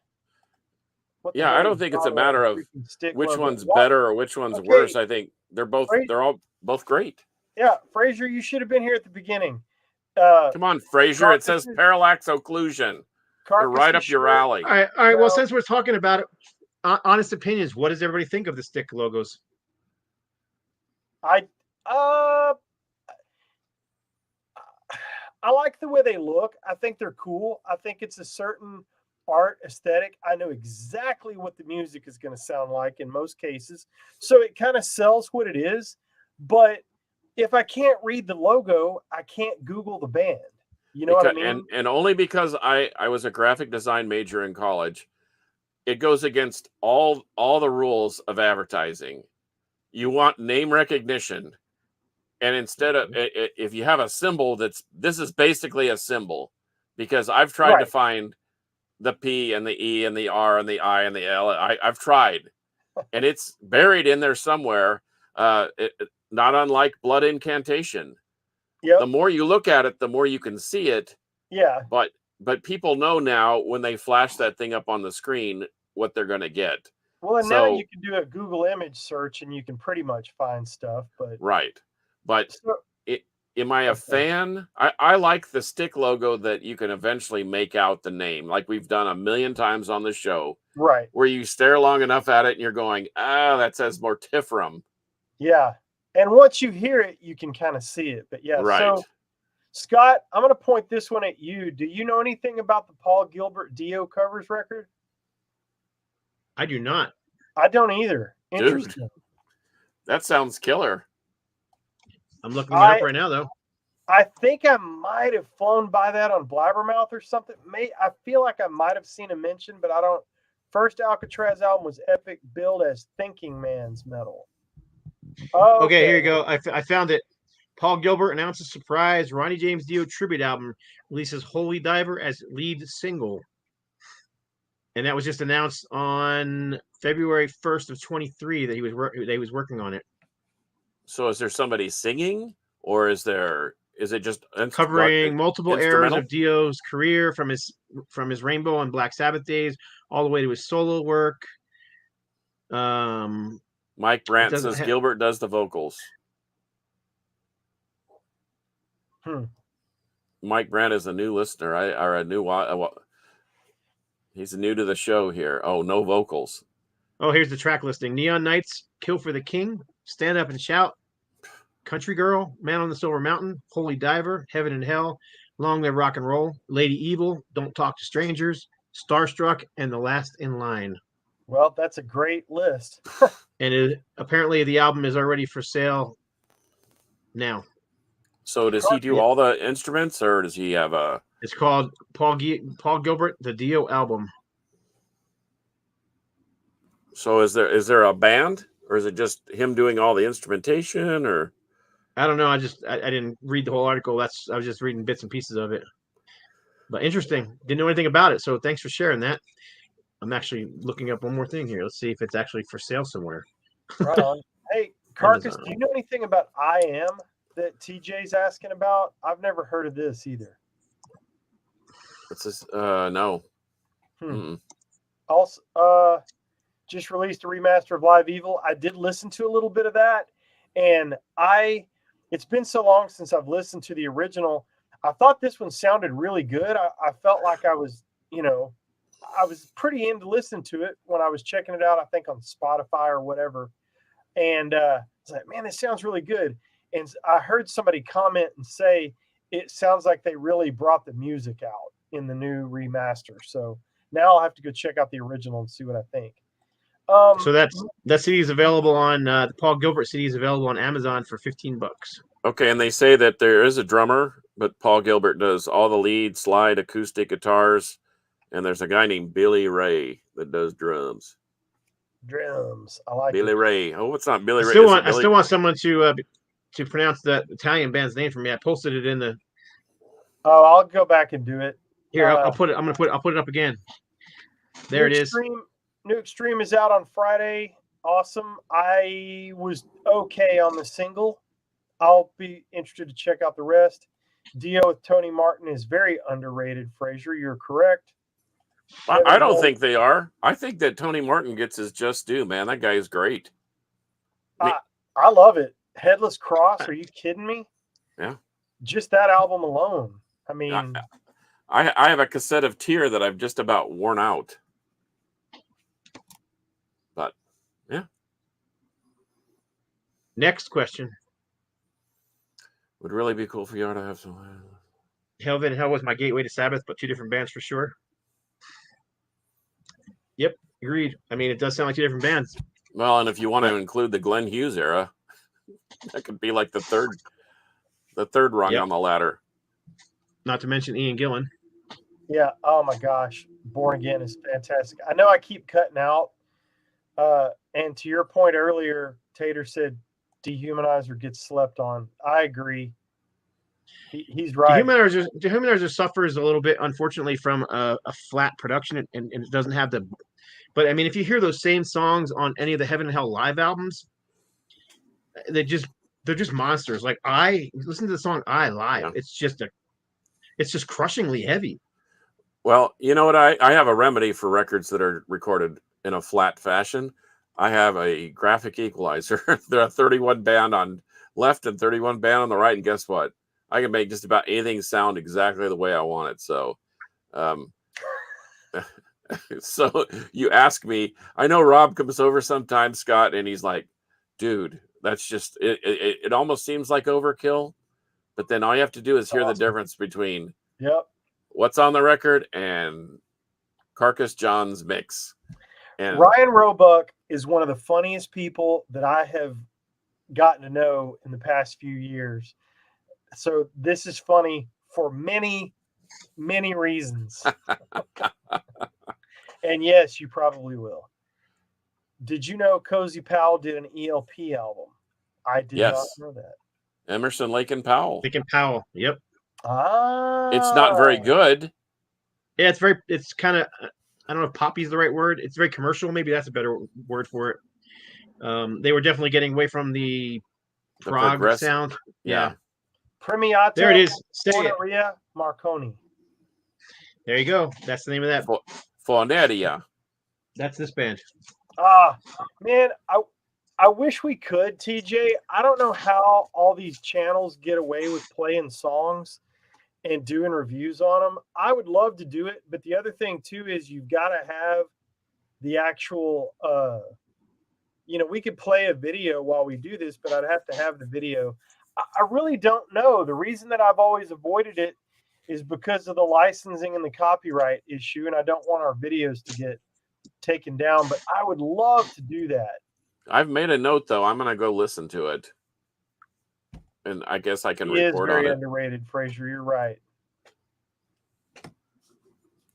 Yeah, I don't think it's a matter of which logo? one's What? better or which one's Okay. worse. I think they're all great. Yeah, Fraser, you should have been here at the beginning. Come on, Fraser. It says Carcass- parallax occlusion. They're Carcass right is up your sure- alley. All right. Well, Well- since we're talking about it, honest opinions, what does everybody think of the stick logos? I like the way they look. I think they're cool. I think it's a certain art aesthetic. I know exactly what the music is going to sound like in most cases. So it kind of sells what it is. But if I can't read the logo, I can't Google the band. You know what I mean? And only because I was a graphic design major in college, it goes against all the rules of advertising. You want name recognition. And instead of, if you have a symbol this is basically a symbol, because I've tried to find the P and the E and the R and the I and the L. I've tried, and it's buried in there somewhere. Not unlike Blood Incantation. Yep. The more you look at it, the more you can see it. Yeah. But people know now when they flash that thing up on the screen what they're going to get. Well, and now you can do a Google image search and you can pretty much find stuff. But right. But Am I a fan? I like the stick logo that you can eventually make out the name, like we've done a million times on the show, Right. where you stare long enough at it and you're going, that says Mortiferum. Yeah. And once you hear it, you can kind of see it. But yeah, Right. so Scott, I'm going to point this one at you. Do you know anything about the Paul Gilbert Dio covers record? I do not. I don't either. Dude. Interesting. That sounds killer. I'm looking it up right now, though. I think I might have flown by that on Blabbermouth or something. I feel like I might have seen a mention, but I don't. First Alcatraz album was epic, billed as Thinking Man's Metal. Oh, Okay, here you go. I found it. Paul Gilbert announces surprise Ronnie James Dio tribute album, releases Holy Diver as lead single. And that was just announced on February 1st of 23 that he was working on it. So is there somebody singing, or is it just Covering multiple eras instrumental? of Dio's career from his Rainbow and Black Sabbath days all the way to his solo work. Mike Brandt says Gilbert does the vocals. Mike Brandt is a new listener. He's new to the show here. Oh, no vocals. Oh, here's the track listing: Neon Nights, Kill for the King, Stand Up and Shout, Country Girl, Man on the Silver Mountain, Holy Diver, Heaven and Hell, Long Live Rock and Roll, Lady Evil, Don't Talk to Strangers, Starstruck, and The Last in Line. Well, that's a great list. And apparently the album is already for sale now. So does he do all the instruments, or does he have a... It's called Paul Gilbert, the Dio album. So is there a band, or is it just him doing all the instrumentation, or? I don't know. I didn't read the whole article. I was just reading bits and pieces of it. But interesting. Didn't know anything about it. So thanks for sharing that. I'm actually looking up one more thing here. Let's see if it's actually for sale somewhere. Right on. Hey, Carcass, do you know anything about I Am that TJ's asking about? I've never heard of this either. What's this? No. Also, just released a remaster of Live Evil. I did listen to a little bit of that, and it's been so long since I've listened to the original. I thought this one sounded really good. I felt like I was pretty into listening to it when I was checking it out, I think on Spotify or whatever. And I was like, man, this sounds really good. And I heard somebody comment and say, it sounds like they really brought the music out in the new remaster. So now I'll have to go check out the original and see what I think. So that CD is available on the Paul Gilbert CD is available on Amazon for $15. Okay, and they say that there is a drummer, but Paul Gilbert does all the lead, slide, acoustic guitars, and there's a guy named Billy Ray that does drums. Drums, I like Billy Ray. Oh, it's not Billy Ray. I still want someone to pronounce that Italian band's name for me. I posted it in the. Oh, I'll go back and do it. Here, I'll put it. I'll put it up again. There it is. New Extreme is out on Friday. Awesome. I was okay on the single. I'll be interested to check out the rest. Dio with Tony Martin is very underrated, Fraser. You're correct. I don't think they are. I think that Tony Martin gets his just due, man. That guy is great. I love it. Headless Cross. Are you kidding me? Yeah. Just that album alone. I mean, I have a cassette of Tear that I've just about worn out. But yeah. Next question. Would really be cool for you to have some. Heaven and Hell was my gateway to Sabbath, but two different bands for sure. Yep, agreed. I mean, it does sound like two different bands. Well, and if you want to include the Glenn Hughes era, that could be like the third rung on the ladder. Not to mention Ian Gillan. Yeah. Oh my gosh, Born Again is fantastic. I know I keep cutting out. And to your point earlier, Tater said Dehumanizer gets slept on. I agree. He's right. Dehumanizer suffers a little bit, unfortunately, from a flat production, and it doesn't have the. But I mean, if you hear those same songs on any of the Heaven and Hell live albums, they're just monsters. Like listen to the song "I" live. Yeah. It's just crushingly heavy. Well, you know what? I have a remedy for records that are recorded in a flat fashion. I have a graphic equalizer. There are 31 band on left and 31 band on the right, and guess what? I can make just about anything sound exactly the way I want it. So, so you ask me, I know Rob comes over sometimes, Scott, and he's like, dude, that's just, it almost seems like overkill, but then all you have to do is hear the difference between what's on the record and Carcass John's mix. And Ryan Roebuck is one of the funniest people that I have gotten to know in the past few years. So this is funny for many, many reasons. And yes, you probably will. Did you know Cozy Powell did an ELP album? I did not know that. Emerson, Lake and Powell. Lake and Powell. Yep. It's not very good. Yeah, it's kind of, I don't know if poppy is the right word. It's very commercial. Maybe that's a better word for it. They were definitely getting away from the prog sound. Yeah. Premiata. There it is. Say it. Maria Marconi. There you go. That's the name of that. Forneria. That's this band. Man, I wish we could, TJ. I don't know how all these channels get away with playing songs and doing reviews on them. I would love to do it, but the other thing too is you've got to have the actual we could play a video while we do this, but I'd have to have the video. I really don't know. The reason that I've always avoided it is because of the licensing and the copyright issue, and I don't want our videos to get taken down, but I would love to do that. I've made a note, though. I'm going to go listen to it. And I guess I can report on it. He is very underrated, Fraser. You're right.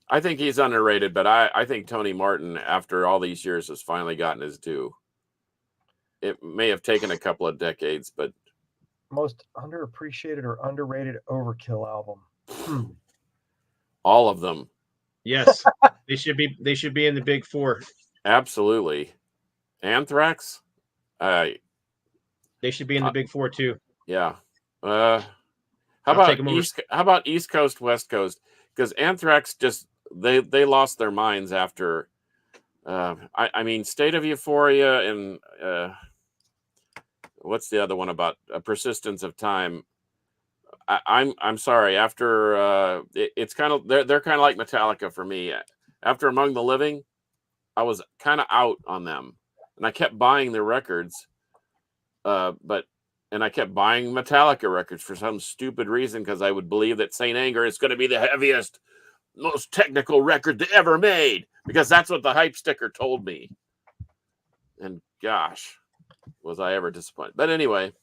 I think he's underrated, but I think Tony Martin, after all these years, has finally gotten his due. It may have taken a couple of decades, but most underappreciated or underrated Overkill album. All of them. Yes, they should be in the big four. Absolutely. Anthrax. They should be in the big four too. Yeah. How about East Coast, West Coast? Because Anthrax just they lost their minds after. I mean, State of Euphoria and what's the other one about Persistence of Time? I'm sorry. After it's kind of they're kind of like Metallica for me. After Among the Living, I was kind of out on them, and I kept buying their records, and I kept buying Metallica records for some stupid reason because I would believe that Saint Anger is going to be the heaviest, most technical record they ever made because that's what the hype sticker told me. And gosh, was I ever disappointed? But anyway,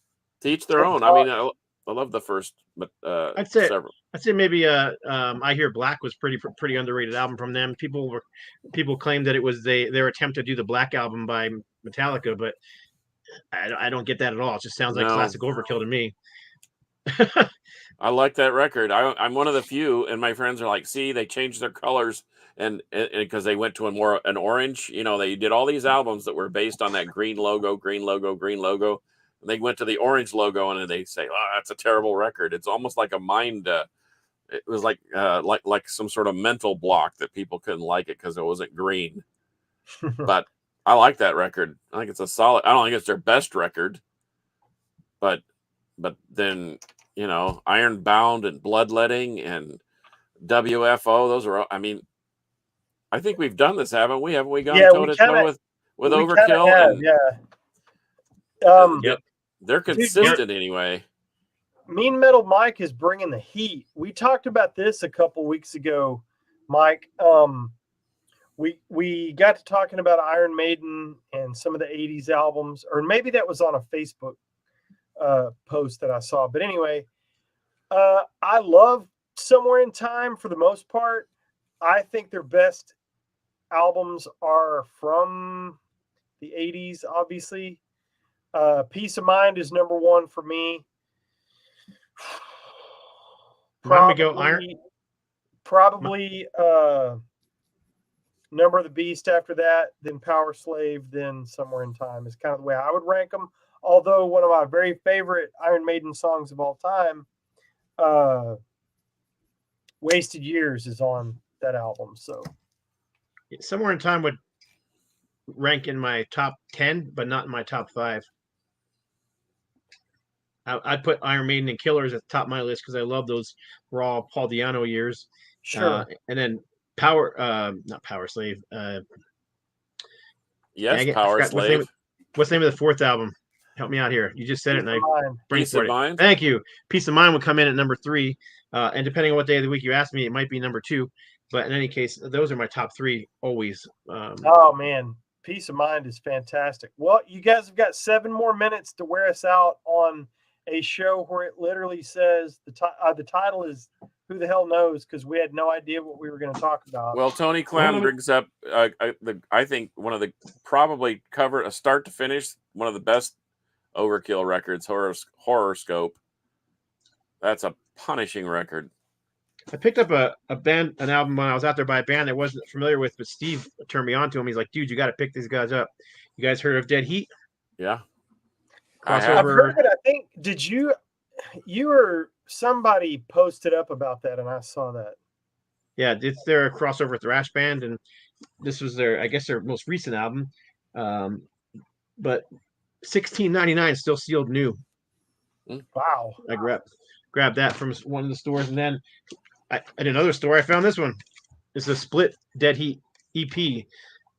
to each their own. I mean, I love the first, but I'd say maybe I Hear Black was pretty underrated album from them. People claimed that it was their attempt to do the Black album by Metallica, but I don't get that at all. It just sounds like classic Overkill to me. I like that record. I'm one of the few, and my friends are like, see, they changed their colors and because they went to an orange. You know, they did all these albums that were based on that green logo. And they went to the orange logo, and they say, "Oh, that's a terrible record." It's almost like a mind. It was like some sort of mental block that people couldn't like it because it wasn't green. But I like that record. I think it's a solid. I don't think it's their best record, but then Ironbound and Bloodletting and WFO. Those are. I mean, I think we've done this, haven't we? Haven't we gone toe to toe with Overkill? Yep. They're consistent anyway. Mean Metal Mike is bringing the heat. We talked about this a couple weeks ago, Mike. We got to talking about Iron Maiden and some of the 80s albums, or maybe that was on a Facebook post that I saw. But anyway, I love Somewhere in Time for the most part. I think their best albums are from the 80s, obviously. Peace of Mind is number one for me. Probably Number of the Beast after that, then Power Slave, then Somewhere in Time is kind of the way I would rank them. Although one of my very favorite Iron Maiden songs of all time, Wasted Years, is on that album. So Somewhere in Time would rank in my top 10, but not in my top 5. I'd put Iron Maiden and Killers at the top of my list because I love those raw Paul Diano years. Sure. And then not Power Slave. Yes, dang it, I Power forgot Slave. what's the name of the fourth album? Help me out here. You just said it, and I Mine. Peace of Mind. Thank you. Peace of Mind would come in at number 3, and depending on what day of the week you ask me, it might be number 2. But in any case, those are my top 3 always. Oh man, Peace of Mind is fantastic. Well, you guys have got 7 more minutes to wear us out on a show where it literally says the title is "Who the Hell Knows?" because we had no idea what we were going to talk about. Well, Tony Clam brings up, I think one of the probably cover a start to finish one of the best Overkill records, Horoscope. That's a punishing record. I picked up an album when I was out there by a band I wasn't familiar with, but Steve turned me on to him. He's like, "Dude, you got to pick these guys up." You guys heard of Dead Heat? Yeah. I've Crossover. heard it. I think did you or somebody posted up about that, and I saw that. Yeah, it's their crossover thrash band, and this was their most recent album. But $16.99 still sealed new. Wow. I grabbed that from one of the stores, and then at another store I found this one. It's a split Dead Heat EP.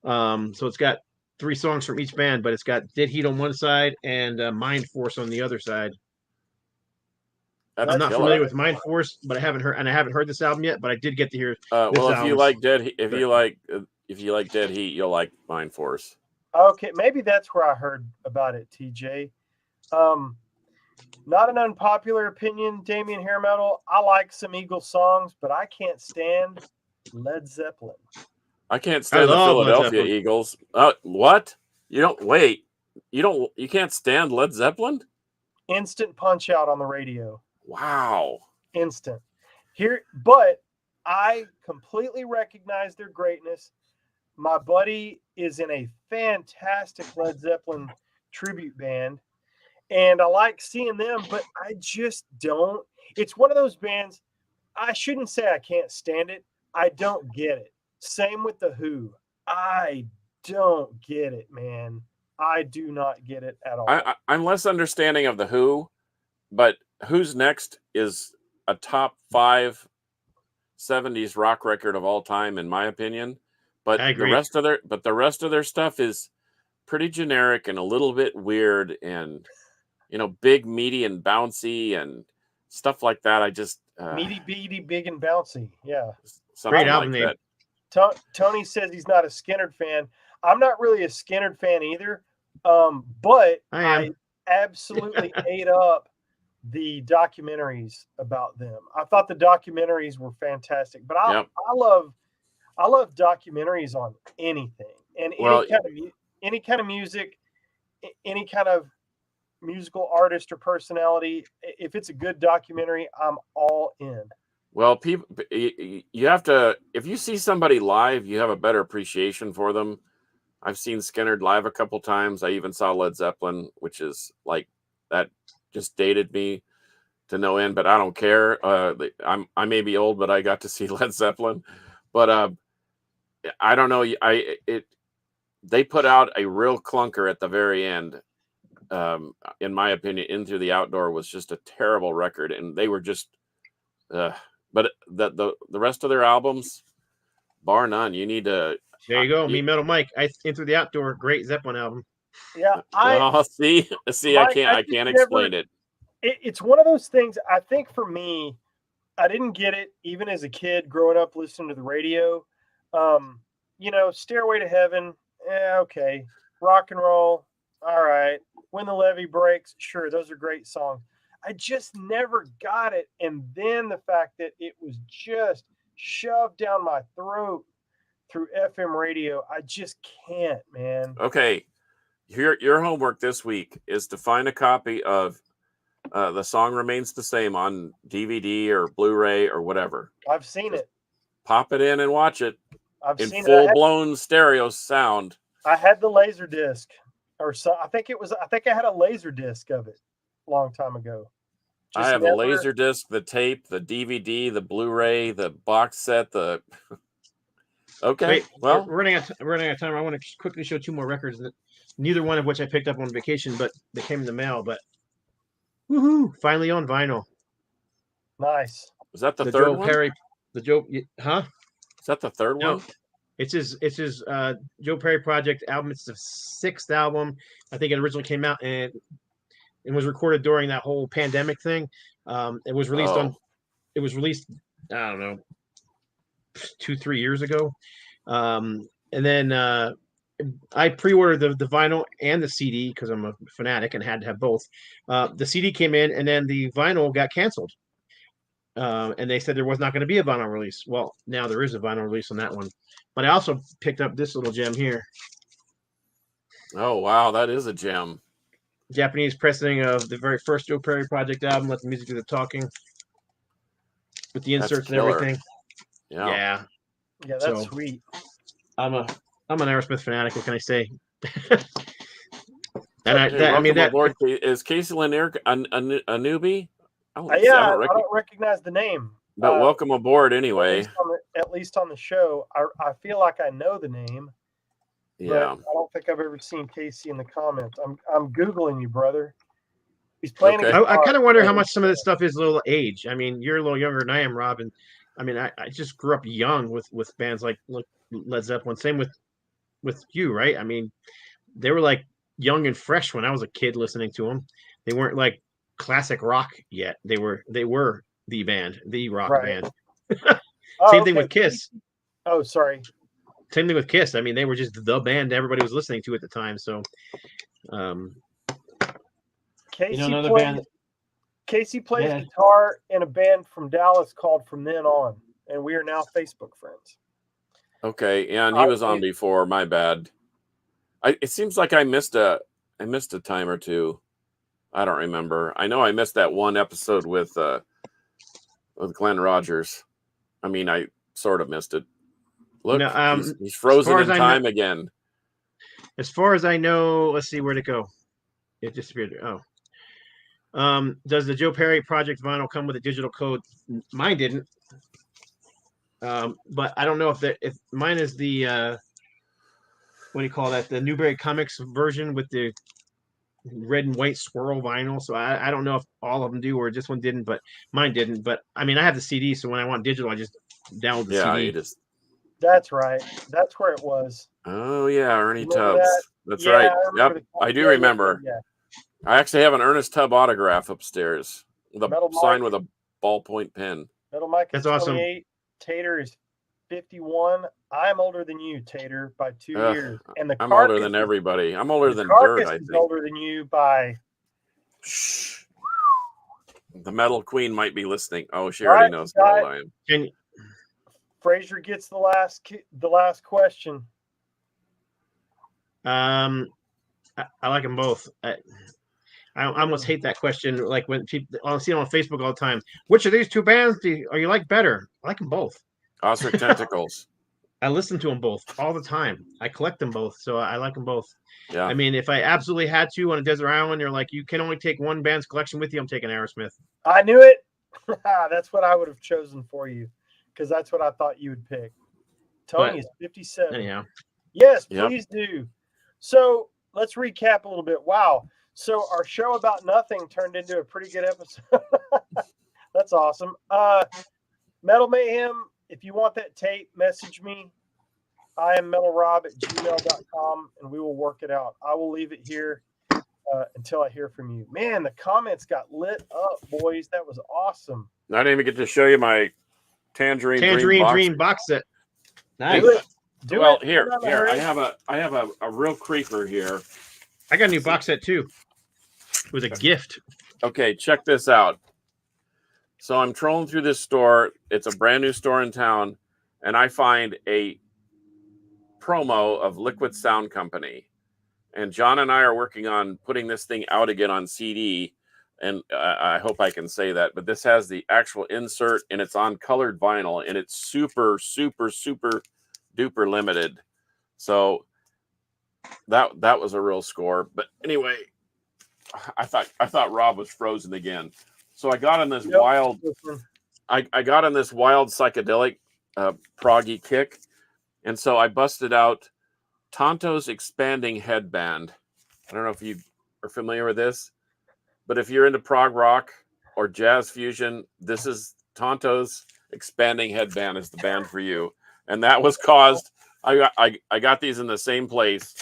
So it's got 3 songs from each band, but it's got Dead Heat on one side and Mind Force on the other side. That's I'm not killer. familiar with Mind Force, but I haven't heard this album yet. But I did get to hear. Well, if you album's- like if you like Dead Heat, you'll like Mind Force. Okay, maybe that's where I heard about it, TJ. Not an unpopular opinion, Damien Hair Metal. I like some Eagles songs, but I can't stand Led Zeppelin. I can't stand the love Led Philadelphia Zeppelin. Eagles. What? You can't stand Led Zeppelin? Instant punch out on the radio. Wow. Instant. But I completely recognize their greatness. My buddy is in a fantastic Led Zeppelin tribute band, and I like seeing them, but I just don't. It's one of those bands, I shouldn't say I can't stand it. I don't get it. Same with The Who. I don't get it, man. I do not get it at all. I'm less understanding of the Who, but Who's Next is a top 5 70s rock record of all time, in my opinion. But I agree. the rest of their stuff is pretty generic and a little bit weird, and big, meaty, and bouncy, and stuff like that. I just Meaty, beady, big, and bouncy. Yeah. Great album like name. that. Tony says he's not a Skynyrd fan. I'm not really a Skynyrd fan either, but I am. absolutely ate up the documentaries about them. I thought the documentaries were fantastic, but I love documentaries on anything and any kind of music, any kind of musical artist or personality. If it's a good documentary, I'm all in. Well, people, you have to, if you see somebody live, you have a better appreciation for them. I've seen Skynyrd live a couple times. I even saw Led Zeppelin, which is like, that just dated me to no end, but I don't care. I may be old, but I got to see Led Zeppelin. But I don't know. They put out a real clunker at the very end. In my opinion, Into the Outdoor was just a terrible record, and they were just. But the rest of their albums, bar none, you need to. There you go, Me Metal Mike. Into the Outdoor, great Zeppelin album. Yeah, see, Mike, I can't explain it. It's one of those things. I think for me, I didn't get it even as a kid growing up listening to the radio. Stairway to Heaven, okay. Rock and Roll, all right. When the Levee Breaks, sure, those are great songs. I just never got it. And then the fact that it was just shoved down my throat through FM radio, I just can't, man. Okay. Your homework this week is to find a copy of The Song Remains the Same on DVD or Blu-ray or whatever. I've seen it. Pop it in and watch it I've in seen full-blown stereo sound. I had the laser disc, or so. I think I had a laser disc of it a long time ago. I have a laser disc, the tape, the DVD, the Blu-ray, the box set, the. Okay. Wait, well, we're running out of time. I want to quickly show 2 more records, neither one of which I picked up on vacation, but they came in the mail. But Woohoo! Finally on vinyl. Nice. Is that the The third Joe one? Perry. The Joe. Huh? Is that the third No. one? It's his Joe Perry Project album. It's the 6th album. I think it originally came out and it was recorded during that whole pandemic thing. It was released Oh. It was released. I don't know, 2-3 years ago. And then I pre-ordered the vinyl and the CD because I'm a fanatic and had to have both. The CD came in, and then the vinyl got canceled. And they said there was not going to be a vinyl release. Well, now there is a vinyl release on that one. But I also picked up this little gem here. Oh, wow. That is a gem. Japanese pressing of the very first Joe Perry Project album. Let the music do the talking. With the That's inserts and killer. everything. Yeah. Yeah. Yeah, that's So- sweet. I'm an Aerosmith fanatic. What can I say? Hey, I welcome mean that aboard. Is Casey Lanier a newbie? I don't, Yeah, I I don't reckon, don't recognize the name. but welcome aboard At anyway. least on the show. I feel like I know the name, but Yeah. I don't think I've ever seen Casey in the comments. I'm Googling you, brother. He's playing. Okay. I kind of wonder how much some of this stuff is a little age. I mean, you're a little younger than I am, Rob, and I mean, I just grew up young with bands like Led Zeppelin. Same with you, right? I mean, they were like young and fresh when I was a kid listening to them. They weren't like classic rock yet. They were the band, the rock Right. band. Oh, Same thing okay. with Kiss. Oh, sorry. Same thing with Kiss. I mean, they were just the band everybody was listening to at the time. So, Casey another plays, band- Casey plays Yeah. guitar in a band from Dallas called From Then On, and we are now Facebook friends. Okay. Yeah, and he was on before. My bad. It seems like I missed a time or two. I don't remember. I know I missed that one episode with Glenn Rogers. I mean, I sort of missed it. Look, No, he's frozen far in as I time again. as far as I know, let's see where'd it go. It disappeared. Oh. Does the Joe Perry Project vinyl come with a digital code? Mine didn't. But I don't know if mine is the what do you call that? The Newberry Comics version with the red and white swirl vinyl. So I don't know if all of them do or just one didn't, but mine didn't. But I mean, I have the CD, so when I want digital, I just download the Yeah, CD. you just. That's right. That's where it was. Oh yeah, Ernie Remember Tubbs. that? That's Yeah, right. I remember Yep, the- I do yeah, remember. Yeah. I actually have an Ernest Tubb autograph upstairs. The Metal sign Mike. with a ballpoint pen. Metal Mike is That's awesome. 28. Tater is 51. I'm older than you, Tater, by 2 Ugh, years. And the I'm Carcass older than is- everybody. I'm older the than dirt, Carcass I is think. older than you by. Shh. The Metal Queen might be listening. Oh, she All already right, knows got how it. old I am. Can Fraser gets the last question. I like them both. I almost hate that question. Like when people, I see it on Facebook all the time. Which of these two bands are you like better? I like them both. Ostrich Tentacles. I listen to them both all the time. I collect them both, so I like them both. Yeah. I mean, if I absolutely had to on a desert island, you're like, you can only take one band's collection with you. I'm taking Aerosmith. I knew it. That's what I would have chosen for you because that's what I thought you would pick. Tony is 57. Anyhow, Yes, Yep. please do. So let's recap a little bit. Wow. So our show about nothing turned into a pretty good episode. That's awesome. Metal Mayhem, if you want that tape, message me. I am metalrob@gmail.com and we will work it out. I will leave it here until I hear from you. Man, the comments got lit up, boys. That was awesome. I didn't even get to show you my Tangerine Dream box set. Nice. Do it. Do Well, it. here, Not in a here. hurry. I have a real creeper here. I got a new box set too. It was a gift. Okay, check this out. So I'm trolling through this store. It's a brand new store in town, and I find a promo of Liquid Sound Company. And John and I are working on putting this thing out again on CD. And I hope I can say that. But this has the actual insert, and it's on colored vinyl, and it's super, super, super duper limited. So that was a real score. But anyway, I thought Rob was frozen again. So I got on this Nope. wild. I got on this wild psychedelic proggy kick, and so I busted out Tonto's Expanding Headband. I don't know if you are familiar with this. But if you're into prog rock or jazz fusion, this is Tonto's Expanding Headband is the band for you. And that was caused. I got these in the same place,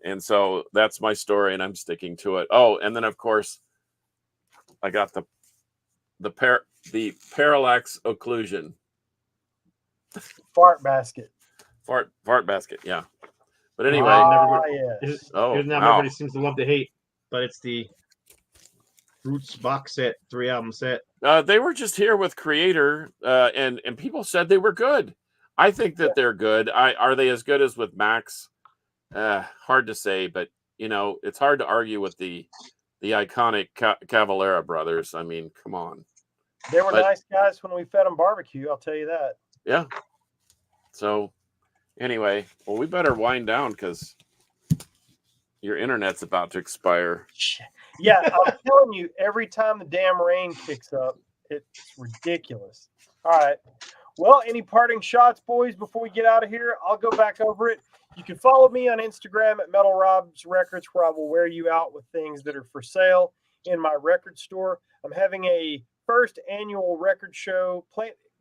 and so that's my story, and I'm sticking to it. Oh, and then of course, I got the parallax occlusion Fart basket. fart basket. Yeah. But anyway, Yes. oh Here's now wow. everybody seems to love to hate, but it's the Roots box set, 3-album set. They were just here with Creator, and people said they were good. I think that they're good. Are they as good as with Max? Hard to say, but it's hard to argue with the iconic Cavalera brothers. I mean, come on. They were nice guys when we fed them barbecue. I'll tell you that. Yeah. So, anyway, well, we better wind down because your internet's about to expire. Yeah, I'm telling you, every time the damn rain kicks up, it's ridiculous. All right. Well, any parting shots, boys, before we get out of here? I'll go back over it. You can follow me on Instagram at Metal Robs Records, where I will wear you out with things that are for sale in my record store. I'm having a first annual record show,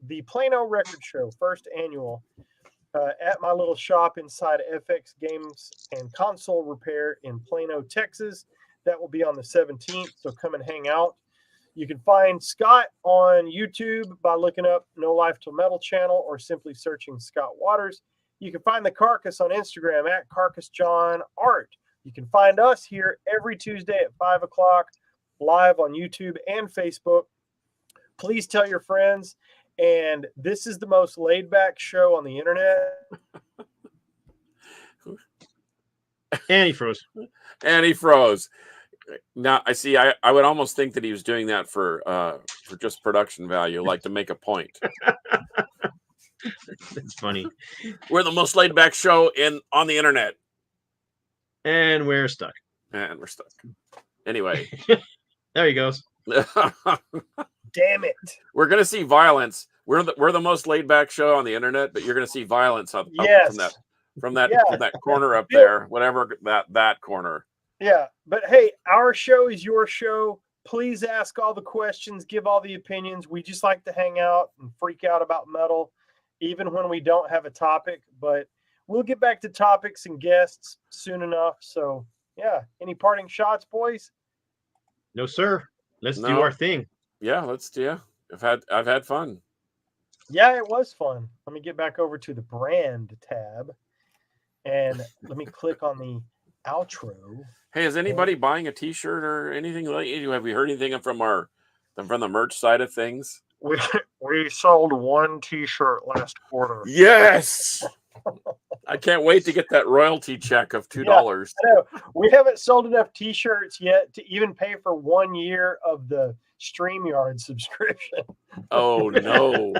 the Plano Record Show, first annual, at my little shop inside FX Games and Console Repair in Plano, Texas. That will be on the 17th, so come and hang out. You can find Scott on YouTube by looking up No Life Till Metal channel or simply searching Scott Waters. You can find the Carcass on Instagram at CarcassJohnArt. You can find us here every Tuesday at 5 o'clock live on YouTube and Facebook. Please tell your friends. And this is the most laid-back show on the internet. And he froze. And he froze. Now I see. I would almost think that he was doing that for just production value, like to make a point. It's funny. We're the most laid back show on the internet, And we're stuck. and we're stuck. Anyway, There he goes. Damn it. we're gonna see violence. We're the most laid back show on the internet, but you're gonna see violence up Yes. from that Yeah. corner up there, whatever that corner. Yeah, but hey, our show is your show. Please ask all the questions, give all the opinions. We just like to hang out and freak out about metal, even when we don't have a topic. But we'll get back to topics and guests soon enough. So, yeah, any parting shots, boys? No, sir. Let's do No. our thing. Yeah, I've had fun. Yeah, it was fun. Let me get back over to the brand tab and let me click on the outro. Hey, is anybody buying a T-shirt or anything like? Have we heard anything from the merch side of things? We sold one T-shirt last quarter. Yes. I can't wait to get that royalty check of $2. I know. We haven't sold enough T-shirts yet to even pay for 1 year of the StreamYard subscription. Oh no!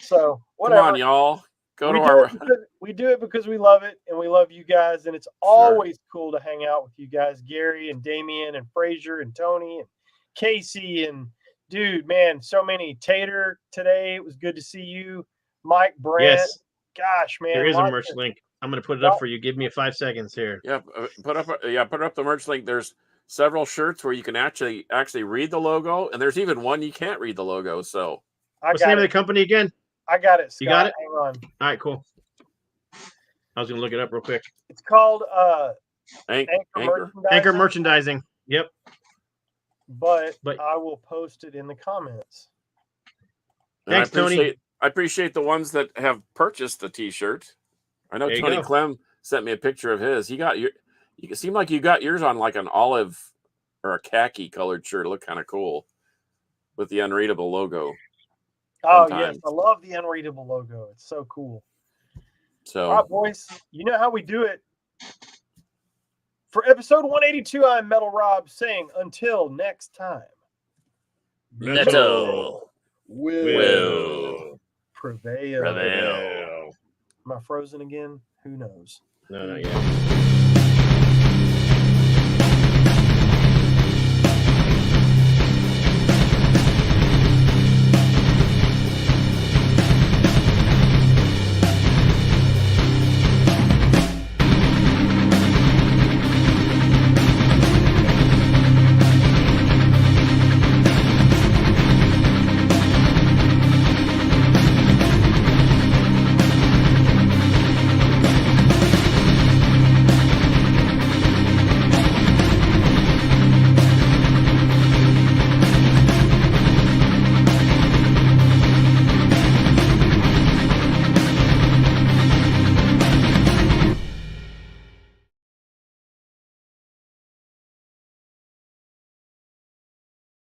So whatever. Come on, y'all. Go we to do our. it because- we do it because we love it and we love you guys, and it's always cool to hang out with you guys, Gary and Damien and Frazier and Tony and Casey and dude, man, so many. Tater today. It was good to see you, Mike, Brent. Yes. Gosh, man, There is a lots merch of- link. I'm going to put it up for you. Give me 5 seconds here. Yeah, put up the merch link. There's several shirts where you can actually read the logo, and there's even one you can't read the logo. So What's the name of the company again? I got it. Scott. You got it? Hang on. All right, cool. I was going to look it up real quick. It's called Anchor. Merchandising, Anchor Merchandising. Yep. but But- I will post it in the comments. And Thanks, Tony. I appreciate the ones that have purchased the T-shirt. I know There you Tony go. Clem sent me a picture of his. He got your. You seem like you got yours on like an olive or a khaki colored shirt. It looked kind of cool with the unreadable logo. Oh Sometimes. yes, I love the unreadable logo. It's so cool. So All right, boys, you know how we do it. For episode 182, I'm Metal Rob saying until next time. Metal will prevail. prevail. Am I frozen again? Who knows? No, not yet.